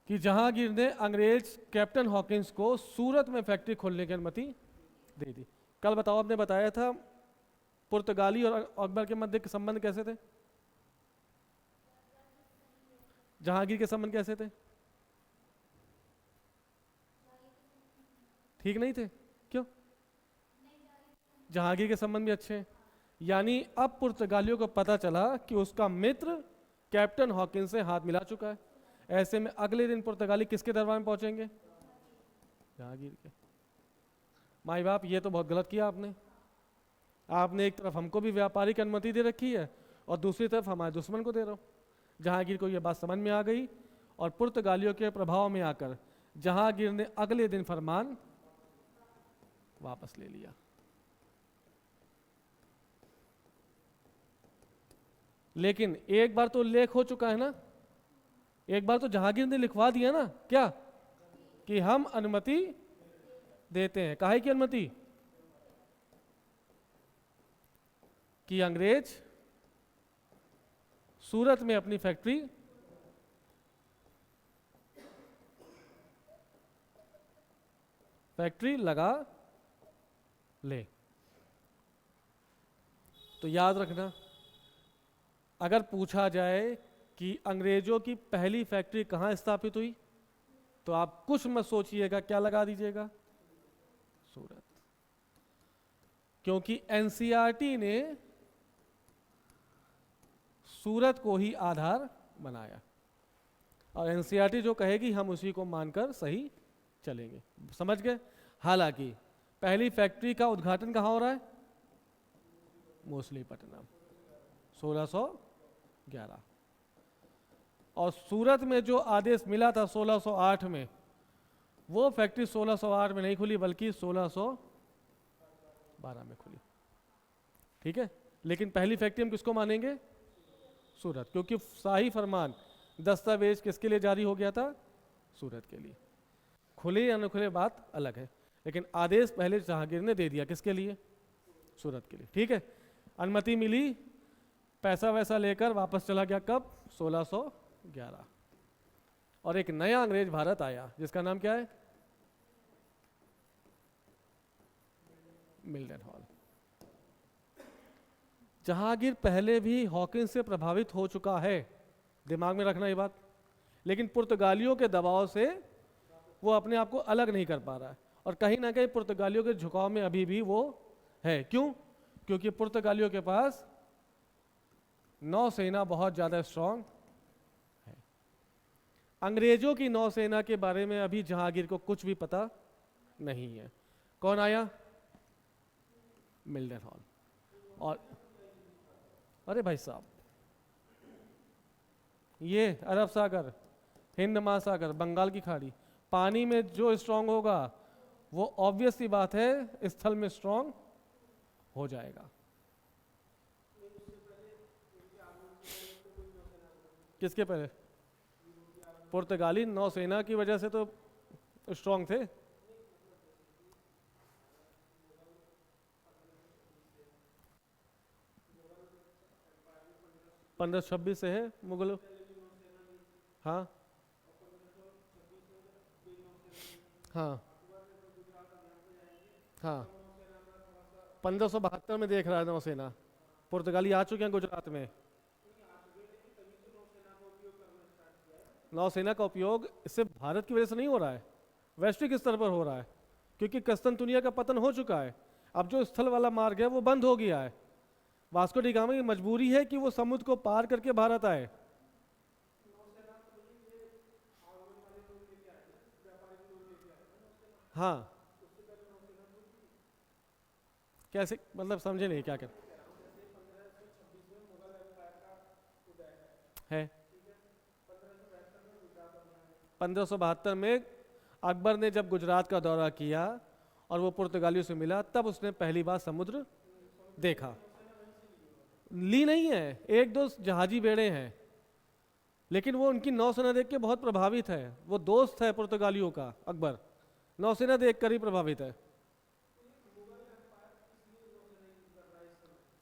A: कि जहांगीर ने अंग्रेज कैप्टन हॉकिंस को सूरत में फैक्ट्री खोलने की अनुमति दे दी। कल बताओ, आपने बताया था पुर्तगाली और अकबर के मध्य के संबंध कैसे थे? जहांगीर के संबंध कैसे थे? ठीक नहीं थे। क्यों? जहांगीर के संबंध भी अच्छे हैं। यानी अब पुर्तगालियों को पता चला कि उसका मित्र कैप्टन हॉकिंस से हाथ मिला चुका है। ऐसे में अगले दिन पुर्तगाली किसके दरबार में पहुंचेंगे? जहांगीर के। माई बाप, ये तो बहुत गलत किया आपने। आपने एक तरफ हमको भी व्यापारी की अनुमति दे रखी है और दूसरी तरफ हमारे दुश्मन को दे रहा हो। जहांगीर को यह बात समझ में आ गई और पुर्तगालियों के प्रभाव में आकर जहांगीर ने अगले दिन फरमान वापस ले लिया। लेकिन एक बार तो लेख हो चुका है ना, एक बार तो जहांगीर ने लिखवा दिया ना, क्या कि हम अनुमति देते हैं। काहे की अनुमति? कि अंग्रेज सूरत में अपनी फैक्ट्री लगा ले। तो याद रखना, अगर पूछा जाए कि अंग्रेजों की पहली फैक्ट्री कहां स्थापित हुई, तो आप कुछ मत सोचिएगा, क्या लगा दीजिएगा? सूरत। क्योंकि एनसीईआरटी ने सूरत को ही आधार बनाया और एनसीईआरटी जो कहेगी हम उसी को मानकर सही चलेंगे। समझ गए? हालांकि पहली फैक्ट्री का उद्घाटन कहाँ हो रहा है? मछलीपट्टनम, 1611। और सूरत में जो आदेश मिला था 1608 में, वो फैक्ट्री 1608 में नहीं खुली बल्कि 1612 में खुली। ठीक है। लेकिन पहली फैक्ट्री हम किसको मानेंगे? सूरत। क्योंकि शाही फरमान दस्तावेज किसके लिए जारी हो गया था? सूरत के लिए। खुले या न खुले बात अलग है, लेकिन आदेश पहले जहांगीर ने दे दिया। किसके लिए? सूरत के लिए। ठीक है। अनुमति मिली, पैसा वैसा लेकर वापस चला गया। कब? 1611। और एक नया अंग्रेज भारत आया जिसका नाम क्या है? मिल्डन। जहांगीर पहले भी हॉकिंस से प्रभावित हो चुका है, दिमाग में रखना ये बात। लेकिन पुर्तगालियों के दबाव से वो अपने आप को अलग नहीं कर पा रहा है और कहीं ना कहीं पुर्तगालियों के झुकाव में अभी भी वो है। क्यों? क्योंकि पुर्तगालियों के पास नौसेना बहुत ज़्यादा स्ट्रांग है। अंग्रेजों की नौसेना के बारे में अभी जहांगीर को कुछ भी पता नहीं है। कौन आया? मिल्डन। और अरे भाई साहब, ये अरब सागर, हिंद महासागर, बंगाल की खाड़ी, पानी में जो स्ट्रांग होगा वो ऑब्वियस सी बात है स्थल में स्ट्रांग हो जाएगा। किसके पहले? पुर्तगाली नौसेना की वजह से तो स्ट्रांग थे। पंद्रह 26 से है मुगलों। हाँ हाँ हाँ। 1572 में देख रहा है नौसेना। पुर्तगाली आ चुके हैं गुजरात में। नौसेना का उपयोग इससे भारत की वजह से नहीं हो रहा है, वैश्विक स्तर पर हो रहा है। क्योंकि कस्तनतुनिया का पतन हो चुका है। अब जो स्थल वाला मार्ग है वो बंद हो गया है। वास्को डी गामा की मजबूरी है कि वो समुद्र को पार करके भारत आए। हाँ, कैसे? मतलब समझे नहीं क्या कहते है? 1572 में अकबर ने जब गुजरात का दौरा किया और वो पुर्तगालियों से मिला, तब उसने पहली बार समुद्र देखा। ली नहीं है, एक दो जहाजी बेड़े हैं, लेकिन वो उनकी नौसेना देख के बहुत प्रभावित है। वो दोस्त है पुर्तगालियों का अकबर, नौसेना देख कर ही प्रभावित है।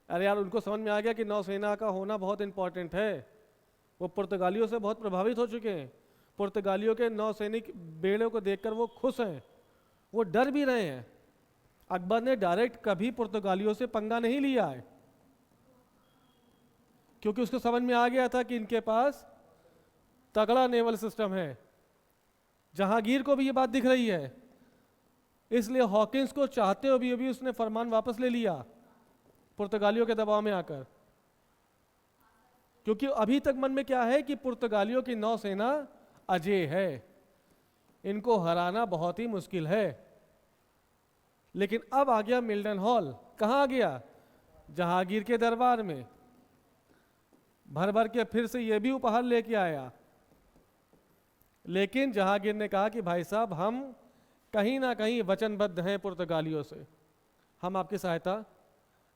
A: अरे यार, उनको समझ में आ गया कि नौसेना का होना बहुत इंपॉर्टेंट है। वो पुर्तगालियों से बहुत प्रभावित हो चुके हैं। पुर्तगालियों के नौसैनिक बेड़ों को देखकर वो खुश हैं, वो डर भी रहे हैं। अकबर ने डायरेक्ट कभी पुर्तगालियों से पंगा नहीं लिया है, क्योंकि उसको समझ में आ गया था कि इनके पास तगड़ा नेवल सिस्टम है। जहांगीर को भी ये बात दिख रही है, इसलिए हॉकिंस को चाहते हुए भी उसने फरमान वापस ले लिया पुर्तगालियों के दबाव में आकर। क्योंकि अभी तक मन में क्या है कि पुर्तगालियों की नौसेना अजेय है, इनको हराना बहुत ही मुश्किल है। लेकिन अब आ गया मिल्टन हॉल। कहाँ आ गया? जहांगीर के दरबार में। भर भर के फिर से ये भी उपहार लेके आया। लेकिन जहांगीर ने कहा कि भाई साहब, हम कहीं ना कहीं वचनबद्ध हैं पुर्तगालियों से, हम आपकी सहायता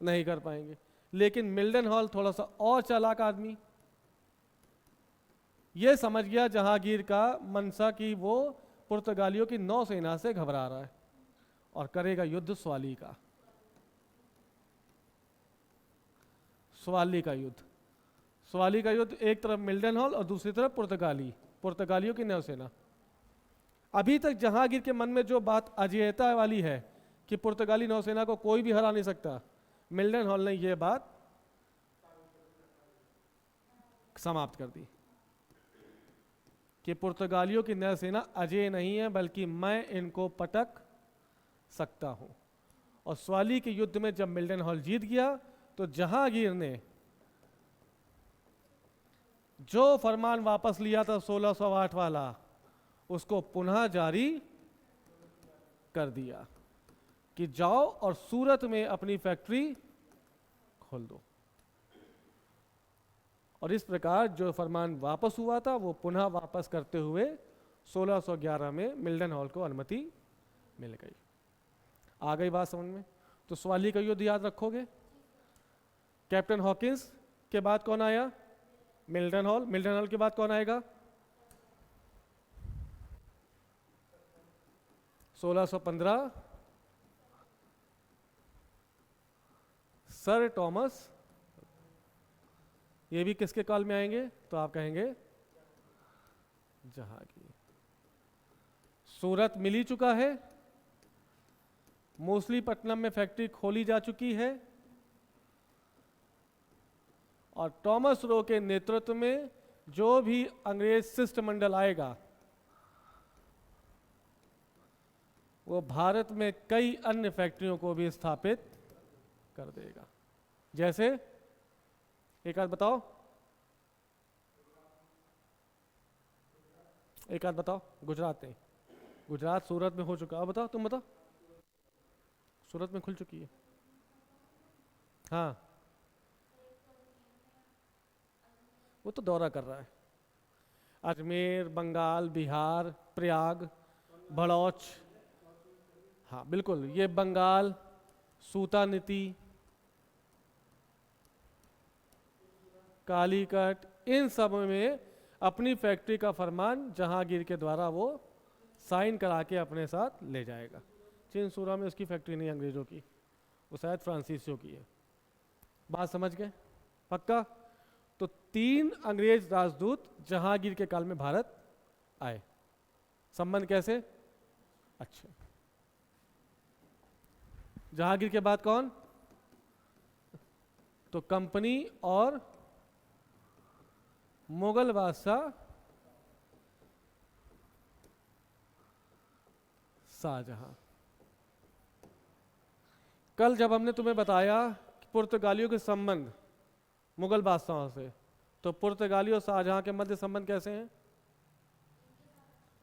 A: नहीं कर पाएंगे। लेकिन मिल्टन हॉल थोड़ा सा और चालाक आदमी, ये समझ गया जहांगीर का मनसा कि वो पुर्तगालियों की नौसेना से घबरा रहा है और करेगा युद्ध स्वाली का। स्वाली का युद्ध, स्वाली का युद्ध, एक तरफ मिल्टन हॉल और दूसरी तरफ पुर्तगालियों की नौसेना। अभी तक जहांगीर के मन में जो बात अजेयता वाली है कि पुर्तगाली नौसेना को कोई भी हरा नहीं सकता, मिल्टन हॉल ने यह बात समाप्त कर दी कि पुर्तगालियों की नौसेना अजेय नहीं है, बल्कि मैं इनको पटक सकता हूं। और स्वाली के युद्ध में जब मिल्टन हॉल जीत गया, तो जहांगीर ने जो फरमान वापस लिया था 1608 वाला, उसको पुनः जारी कर दिया कि जाओ और सूरत में अपनी फैक्ट्री खोल दो। और इस प्रकार जो फरमान वापस हुआ था, वो पुनः वापस करते हुए 1611 में मिल्टन हॉल को अनुमति मिल गई। आ गई बात समझ में? तो स्वाली का युद्ध याद रखोगे। कैप्टन हॉकिंस के बाद कौन आया? Milton hall. मिल्टन हॉल के बाद कौन आएगा? 1615 सर टॉमस। ये भी किसके काल में आएंगे? तो आप कहेंगे जहांगीर। सूरत मिल ही चुका है, मछलीपट्टनम में फैक्ट्री खोली जा चुकी है, और टॉमस रो के नेतृत्व में जो भी अंग्रेज शिष्टमंडल आएगा, वो भारत में कई अन्य फैक्ट्रियों को भी स्थापित कर देगा। जैसे एक आध बताओ, एक आध बताओ। गुजरात में, गुजरात सूरत में हो चुका। अब बताओ, तुम बताओ। सूरत में खुल चुकी है, हाँ। वो तो दौरा कर रहा है। अजमेर, बंगाल, बिहार, प्रयाग, भड़ौच, हाँ बिल्कुल, ये बंगाल, सूतानीति, कालीकट, इन सब में अपनी फैक्ट्री का फरमान जहांगीर के द्वारा वो साइन करा के अपने साथ ले जाएगा। चिनसूरा में उसकी फैक्ट्री नहीं अंग्रेजों की, वो शायद फ्रांसीसियों की है। बात समझ गए? पक्का? तो 3 अंग्रेज राजदूत जहांगीर के काल में भारत आए। संबंध कैसे? अच्छा, जहांगीर के बाद कौन? तो कंपनी और मुगल बादशाह शाहजहां। कल जब हमने तुम्हें बताया कि पुर्तगालियों के संबंध मुगल बादशाहों से, तो पुर्तगाली और शाहजहां के मध्य संबंध कैसे हैं?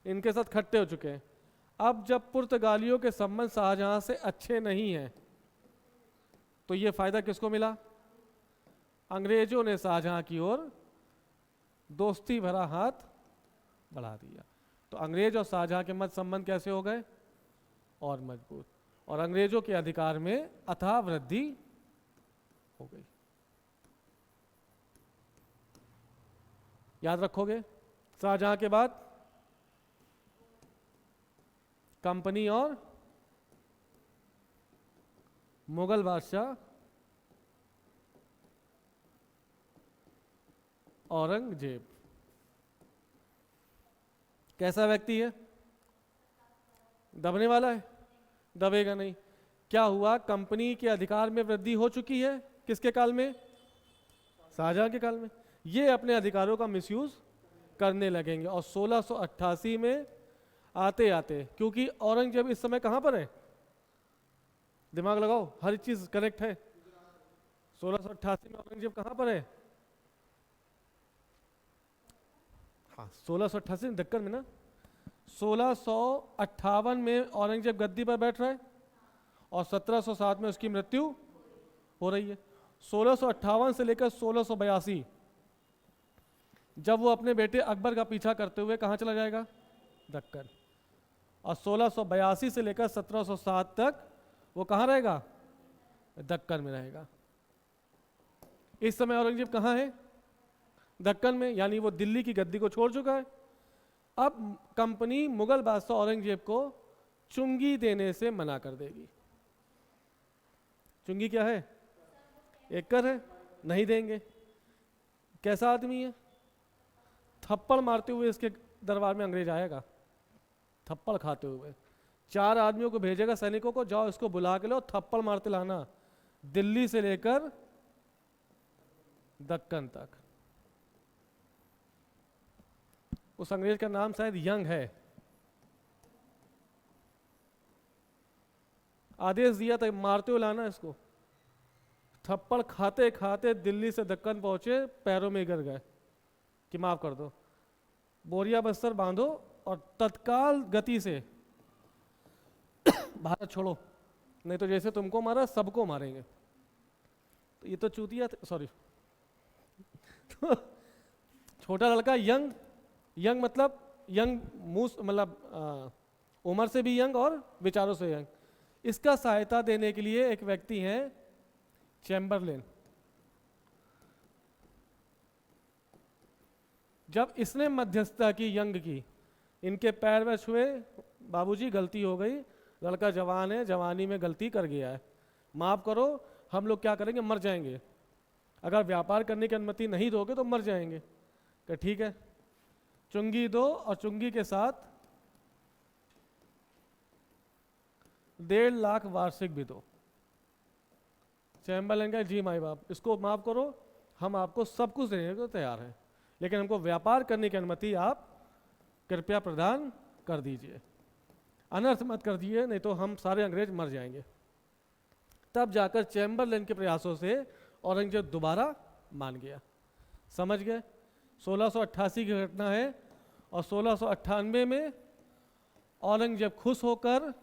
A: इनके साथ खट्टे हो चुके हैं। अब जब पुर्तगालियों के संबंध शाहजहां से अच्छे नहीं हैं, तो ये फायदा किसको मिला? अंग्रेजों ने शाहजहां की ओर दोस्ती भरा हाथ बढ़ा दिया। तो अंग्रेज और शाहजहां के मध्य संबंध कैसे हो गए? और मजबूत, और अंग्रेजों के अधिकार में अथाह वृद्धि हो गई। याद रखोगे। शाहजहां के बाद कंपनी और मुगल बादशाह औरंगजेब। कैसा व्यक्ति है? दबने वाला है? दबेगा नहीं। क्या हुआ? कंपनी के अधिकार में वृद्धि हो चुकी है। किसके काल में? शाहजहां के काल में। ये अपने अधिकारों का मिसयूज करने लगेंगे और 1688 में आते आते, क्योंकि औरंगजेब इस समय कहां पर है? दिमाग लगाओ, हर चीज करेक्ट है। 1688 में औरंगजेब कहां पर है? हाँ, 1688 में दक्कन में ना। 1658 में औरंगजेब गद्दी पर बैठ रहा है और 1707 में उसकी मृत्यु हो रही है। 1658 से लेकर 1682 जब वो अपने बेटे अकबर का पीछा करते हुए कहाँ चला जाएगा? दक्कन। और 1682 से लेकर 1707 तक वो कहाँ रहेगा? दक्कन में रहेगा। इस समय औरंगजेब कहाँ है? दक्कन में, यानी वो दिल्ली की गद्दी को छोड़ चुका है। अब कंपनी मुगल बादशाह औरंगजेब को चुंगी देने से मना कर देगी। चुंगी क्या है? एक कर है, नहीं देंगे। कैसा आदमी है? थप्पड़ मारते हुए इसके दरबार में अंग्रेज आएगा, थप्पड़ खाते हुए। 4 आदमियों को भेजेगा, सैनिकों को, जाओ इसको बुला के लो, थप्पड़ मारते लाना, दिल्ली से लेकर दक्कन तक। उस अंग्रेज का नाम शायद यंग है। आदेश दिया था मारते हुए लाना इसको। थप्पड़ खाते खाते दिल्ली से दक्कन पहुंचे, पैरों में गिर गए कि माफ कर दो, बोरिया बस्तर बांधो और तत्काल गति से भारत छोड़ो, नहीं तो जैसे तुमको मारा सबको मारेंगे। तो ये तो चूतिया, सॉरी तो छोटा लड़का, यंग, यंग मतलब यंग, मतलब उम्र से भी यंग और विचारों से यंग। इसका सहायता देने के लिए एक व्यक्ति हैं चैम्बरलेन। जब इसने मध्यस्थता की यंग की, इनके पैर में छुए, बाबूजी गलती हो गई, लड़का जवान है, जवानी में गलती कर गया है, माफ करो, हम लोग क्या करेंगे, मर जाएंगे, अगर व्यापार करने की अनुमति नहीं दोगे तो मर जाएंगे। तो ठीक है, चुंगी दो और चुंगी के साथ 1.5 लाख वार्षिक भी दो। चैम्बरलेन कहा जी माई बाप, इसको माफ करो, हम आपको सब कुछ देने को तैयार हैं, लेकिन हमको व्यापार करने की अनुमति आप कृपया प्रदान कर दीजिए, अनर्थ मत कर दीजिए, नहीं तो हम सारे अंग्रेज मर जाएंगे। तब जाकर चैम्बरलेन के प्रयासों से औरंगजेब दोबारा मान गया। समझ गए? 1688 की घटना है और 1698 में औरंगजेब खुश होकर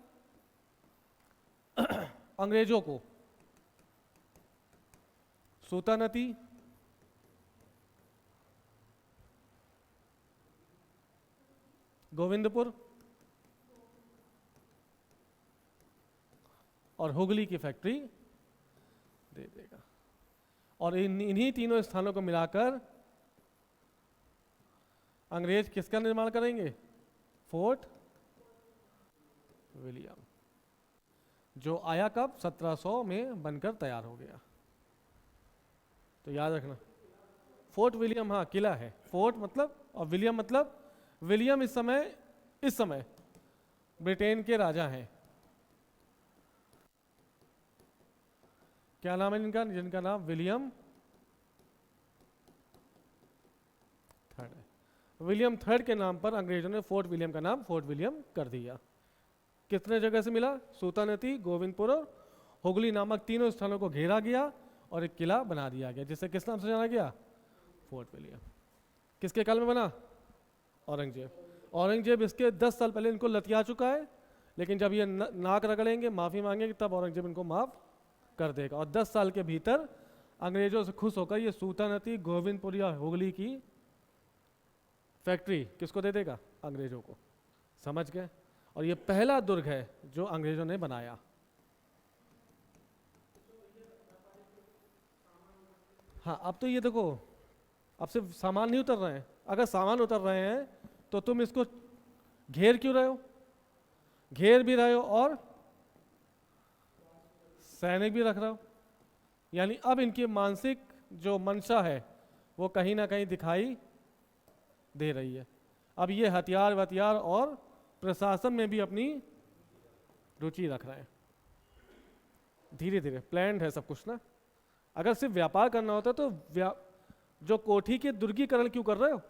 A: अंग्रेजों को सूतानती, गोविंदपुर और हुगली की फैक्ट्री दे देगा। और इन्हीं तीनों स्थानों को मिलाकर अंग्रेज किसका निर्माण करेंगे? फोर्ट विलियम, जो आया कब? 1700 में बनकर तैयार हो गया। तो याद रखना, फोर्ट विलियम, हाँ किला है, फोर्ट मतलब, और विलियम मतलब, विलियम इस समय ब्रिटेन के राजा हैं। क्या नाम है इनका? जिनका नाम विलियम थर्ड है। विलियम थर्ड के नाम पर अंग्रेजों ने फोर्ट विलियम का नाम फोर्ट विलियम कर दिया। कितने जगह से मिला? सूतानती, गोविंदपुर और हुगली नामक तीनों स्थानों को घेरा गया और एक किला बना दिया गया, जिसे किस नाम से जाना गया? Fort William. किसके काल में बना? औरंगजेब। औरंगजेब इसके 10 साल पहले इनको लतिया चुका है, लेकिन जब ये नाक रगड़ेंगे, माफ़ी मांगेंगे, तब औरंगजेब इनको माफ़ कर देगा। और 10 साल के भीतर अंग्रेजों से खुश होकर ये सूतानती, गोविंदपुर या हुगली की फैक्ट्री किसको दे देगा? अंग्रेजों को। समझ गए? और ये पहला दुर्ग है जो अंग्रेजों ने बनाया। हाँ, अब तो ये देखो, अब सिर्फ सामान नहीं उतर रहे हैं, अगर सामान उतर रहे हैं तो तुम इसको घेर क्यों रहे हो, घेर भी रहे हो और सैनिक भी रख रहे हो। यानी अब इनकी मानसिक जो मंशा है वो कहीं ना कहीं दिखाई दे रही है। अब ये हथियार वथियार और प्रशासन में भी अपनी रुचि रख रहे हैं। धीरे धीरे प्लान्ड है सब कुछ ना। अगर सिर्फ व्यापार करना होता तो जो कोठी के दुर्गीकरण क्यों कर रहे हो?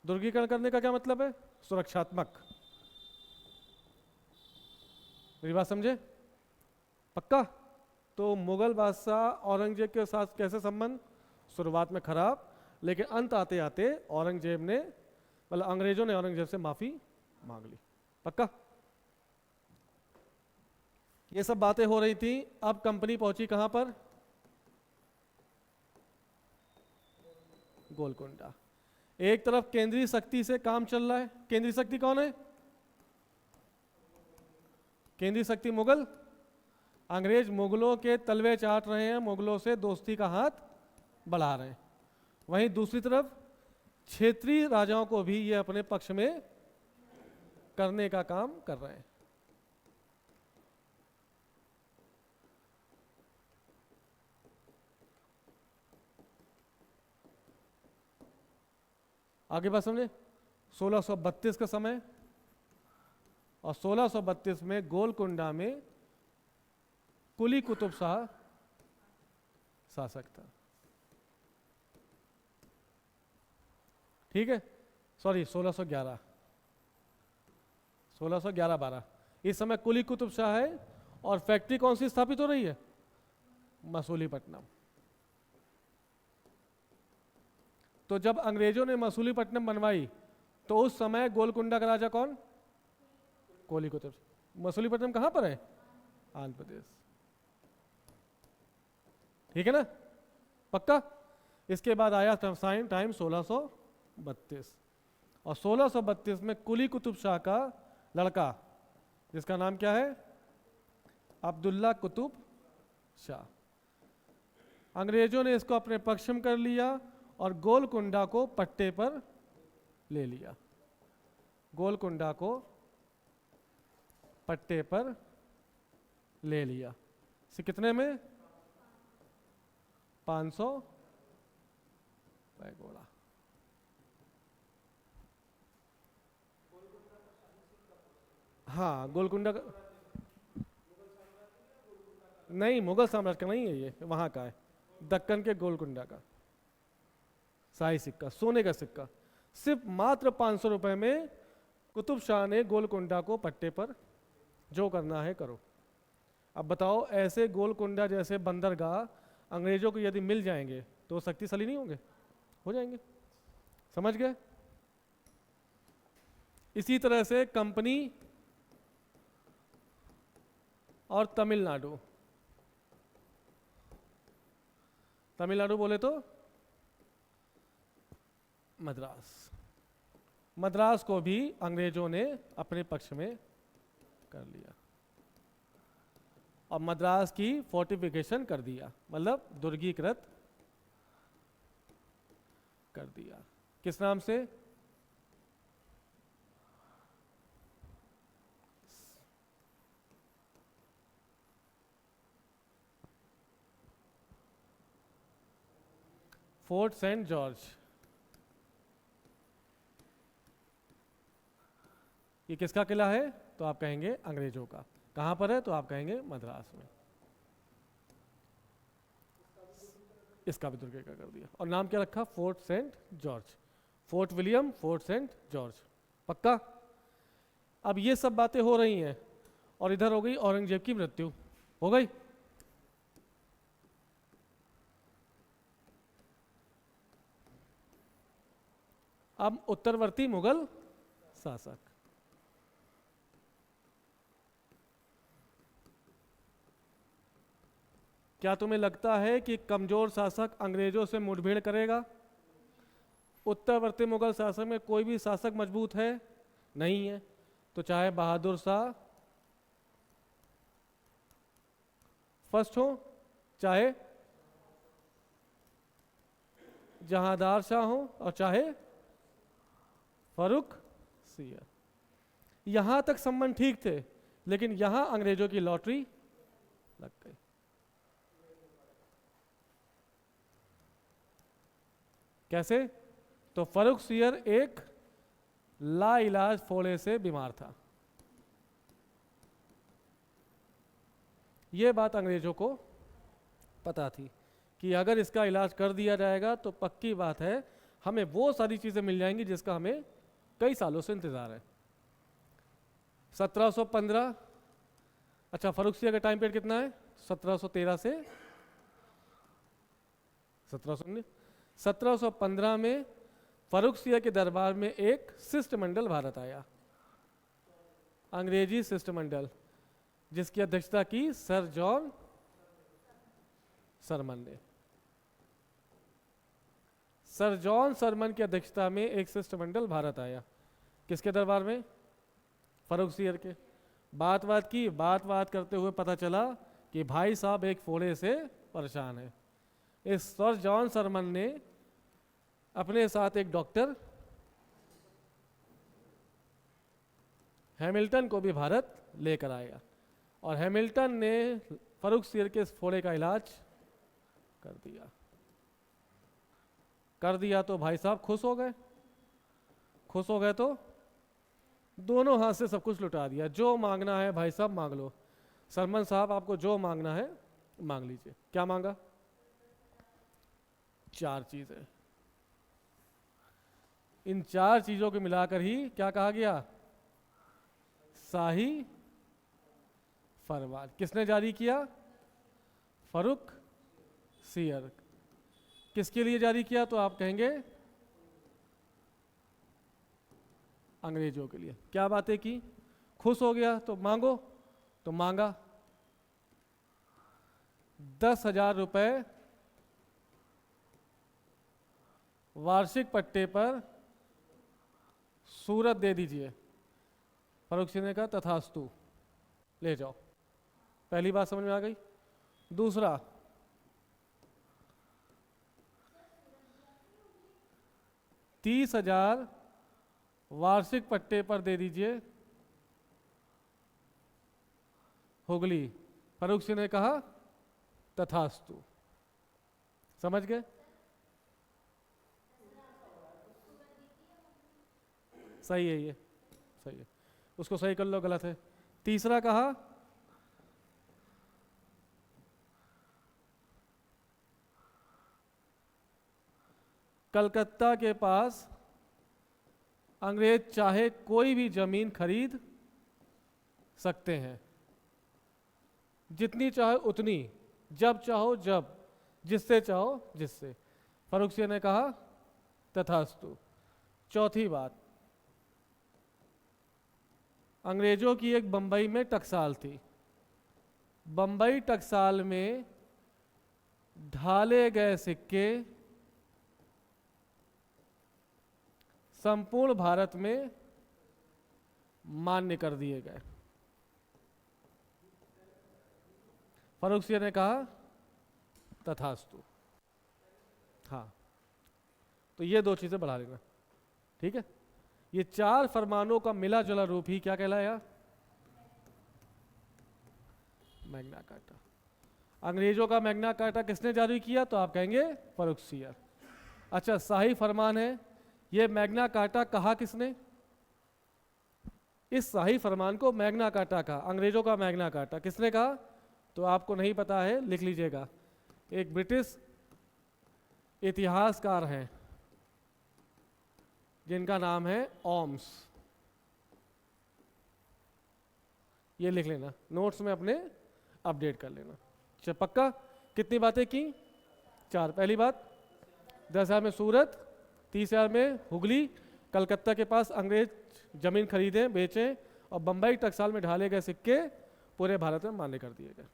A: दुर्गीकरण करने का क्या मतलब है? सुरक्षात्मक। मेरी बात समझे? पक्का? तो मुगल बादशाह औरंगजेब के साथ कैसे संबंध? शुरुआत में खराब, लेकिन अंत आते आते औरंगजेब ने, मतलब अंग्रेजों ने औरंगजेब से माफी मांग ली। पक्का? ये सब बातें हो रही थी। अब कंपनी पहुंची कहां पर? गोलकुंडा। एक तरफ केंद्रीय शक्ति से काम चल रहा है। केंद्रीय शक्ति कौन है? केंद्रीय शक्ति मुगल। अंग्रेज मुगलों के तलवे चाट रहे हैं, मुगलों से दोस्ती का हाथ बढ़ा रहे हैं। वहीं दूसरी तरफ क्षेत्रीय राजाओं को भी ये अपने पक्ष में करने का काम कर रहे हैं। आगे बात समझे? 1632 का समय, और 1632 में गोलकुंडा में कुली कुतुब शाह शासक था। ठीक है, सॉरी 1611 12। इस समय कुली कुतुब शाह है। और फैक्ट्री कौन सी स्थापित हो रही है? मसूलीपट्टनम। तो जब अंग्रेजों ने मसूलीपट्टनम बनवाई तो उस समय गोलकुंडा का राजा कौन? कुली कुतुब। मसूलीपट्टनम कहां पर है? आंध्र प्रदेश। ठीक है ना? पक्का? इसके बाद आया टाइम 1632, और 1632 में कुली कुतुब शाह का लड़का, जिसका नाम क्या है? अब्दुल्ला कुतुब शाह। अंग्रेजों ने इसको अपने पक्ष में कर लिया और गोलकुंडा को पट्टे पर ले लिया। गोलकुंडा को पट्टे पर ले लिया। कितने में? 500 पैगोड़ा। हाँ, गोलकुंडा का नहीं, मुगल साम्राज्य का नहीं है, ये वहां का है, दक्कन के गोलकुंडा का शाही सिक्का, सोने का सिक्का। सिर्फ मात्र 500 रुपए में कुतुब शाह ने गोलकुंडा को पट्टे पर, जो करना है करो। अब बताओ, ऐसे गोलकुंडा जैसे बंदरगाह अंग्रेजों को यदि मिल जाएंगे तो शक्तिशाली नहीं होंगे? हो जाएंगे। समझ गए? इसी तरह से कंपनी और तमिलनाडु, तमिलनाडु बोले तो मद्रास, मद्रास को भी अंग्रेजों ने अपने पक्ष में कर लिया और मद्रास की फोर्टिफिकेशन कर दिया, मतलब दुर्गीकृत कर दिया। किस नाम से? Fort Saint George. ये किसका किला है? तो आप कहेंगे अंग्रेजों का। कहां पर है? तो आप कहेंगे मद्रास में। इसका भी दुर्गे का कर दिया। और नाम क्या रखा? Fort Saint George. Fort William, Fort Saint George. पक्का? अब ये सब बातें हो रही हैं और इधर हो गई औरंगजेब की मृत्यु। हो गई। अब उत्तरवर्ती मुगल शासक, क्या तुम्हें लगता है कि कमजोर शासक अंग्रेजों से मुठभेड़ करेगा? उत्तरवर्ती मुगल शासक में कोई भी शासक मजबूत है? नहीं है। तो चाहे बहादुर शाह फर्स्ट हो, चाहे जहांदार शाह हो और चाहे फरुख सियर। यहां तक संबंध ठीक थे, लेकिन यहां अंग्रेजों की लॉटरी लग गई। कैसे? तो फरुख सियर एक लाइलाज फोड़े से बीमार था। यह बात अंग्रेजों को पता थी कि अगर इसका इलाज कर दिया जाएगा तो पक्की बात है हमें वो सारी चीज़ें मिल जाएंगी जिसका हमें कई सालों से इंतज़ार है। 1715, अच्छा फरुख सियर का टाइम पीरियड कितना है? 1713 से 1719। 1715 में फरुख सियर के दरबार में एक शिष्टमंडल भारत आया, अंग्रेजी शिष्टमंडल, जिसकी अध्यक्षता की सर जॉन सरमन ने। सर जॉन सरमन की अध्यक्षता में एक शिष्टमंडल भारत आया, किसके दरबार में? फरुख सियर के। बात करते हुए पता चला कि भाई साहब एक फोड़े से परेशान है। इस सर जॉन सरमन ने अपने साथ एक डॉक्टर हैमिल्टन को भी भारत लेकर आया, और हैमिल्टन ने फरुख सियर के इस फोड़े का इलाज कर दिया तो भाई साहब खुश हो गए तो दोनों हाथ से सब कुछ लुटा दिया। जो मांगना है भाई साहब मांग लो। सरमन साहब आपको जो मांगना है मांग लीजिए। क्या मांगा? 4 चीजें। इन 4 चीजों को मिलाकर ही क्या कहा गया? शाही फरमान। किसने जारी किया? फरुख सियर। किसके लिए जारी किया? तो आप कहेंगे अंग्रेजों के लिए। क्या बातें की? खुश हो गया तो मांगो, तो मांगा 10,000 रुपए वार्षिक पट्टे पर सूरत दे दीजिए। फरुख सियर ने कहा तथास्तु, ले जाओ। पहली बात समझ में आ गई। दूसरा, $30,000 वार्षिक पट्टे पर दे दीजिए हुगली। फरुख सियर ने कहा तथास्तु। समझ गए? सही है, ये सही है, उसको सही कर लो, गलत है। तीसरा कहा कलकत्ता के पास अंग्रेज चाहे कोई भी जमीन खरीद सकते हैं, जितनी चाहे उतनी, जब चाहो जब, जिससे चाहो जिससे। फरुख सियर ने कहा तथास्तु। चौथी बात, अंग्रेजों की एक बंबई में टकसाल थी। बंबई टकसाल में ढाले गए सिक्के संपूर्ण भारत में मान्य कर दिए गए। फरुख सियर ने कहा तथास्तु। हाँ, तो ये 2 चीजें बढ़ा लेना, ठीक है। ये 4 फरमानों का मिला जुला रूप ही क्या कहलाया? Magna carta. अंग्रेजों का मैग्ना कार्टा किसने जारी किया? तो आप कहेंगे फरुख सियर। अच्छा, शाही फरमान है, ये मैग्ना कार्टा कहा किसने? इस शाही फरमान को मैग्ना कार्टा कहा, अंग्रेजों का मैग्ना कार्टा किसने कहा? तो आपको नहीं पता है, लिख लीजिएगा। एक ब्रिटिश इतिहासकार हैं जिनका नाम है ओम्स। ये लिख लेना, नोट्स में अपने अपडेट कर लेना। अच्छा, पक्का? कितनी बातें की? 4। पहली बात, 10,000 में सूरत, 30,000 में हुगली, कलकत्ता के पास अंग्रेज जमीन खरीदें बेचें, और बंबई टकसाल में ढाले गए सिक्के पूरे भारत में मान्य कर दिए गए।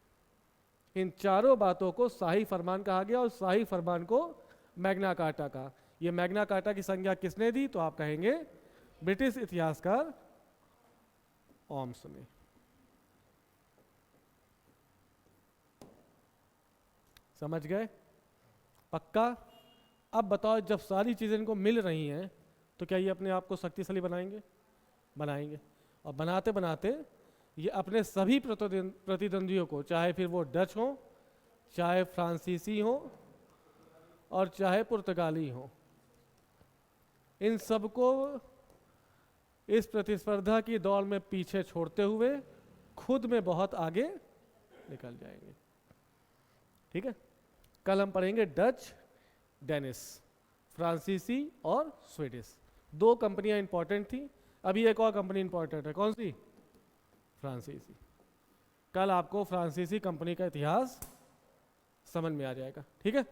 A: इन 4 बातों को शाही फरमान कहा गया, और शाही फरमान को मैग्ना कार्टा कहा। ये मैग्ना कार्टा की संज्ञा किसने दी? तो आप कहेंगे ब्रिटिश इतिहासकार ओम्स ने। समझ गए? पक्का? अब बताओ, जब सारी चीज़ें इनको मिल रही हैं तो क्या ये अपने आप को शक्तिशाली बनाएंगे? बनाएंगे। और बनाते बनाते ये अपने सभी प्रतिद्वंदियों को, चाहे फिर वो डच हो, चाहे फ्रांसीसी हो, और चाहे पुर्तगाली हो, इन सबको इस प्रतिस्पर्धा की दौड़ में पीछे छोड़ते हुए खुद में बहुत आगे निकल जाएंगे। ठीक है, कल हम पढ़ेंगे डच, डेनिस, फ्रांसीसी और स्वीडिश। 2 कंपनियां इंपॉर्टेंट थी। अभी एक और कंपनी इंपॉर्टेंट है, कौन सी? फ्रांसीसी। कल आपको फ्रांसीसी कंपनी का इतिहास समझ में आ जाएगा। ठीक है,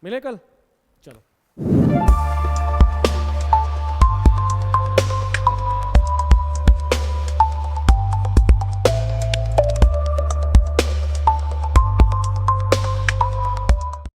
A: मिले कल, चलो।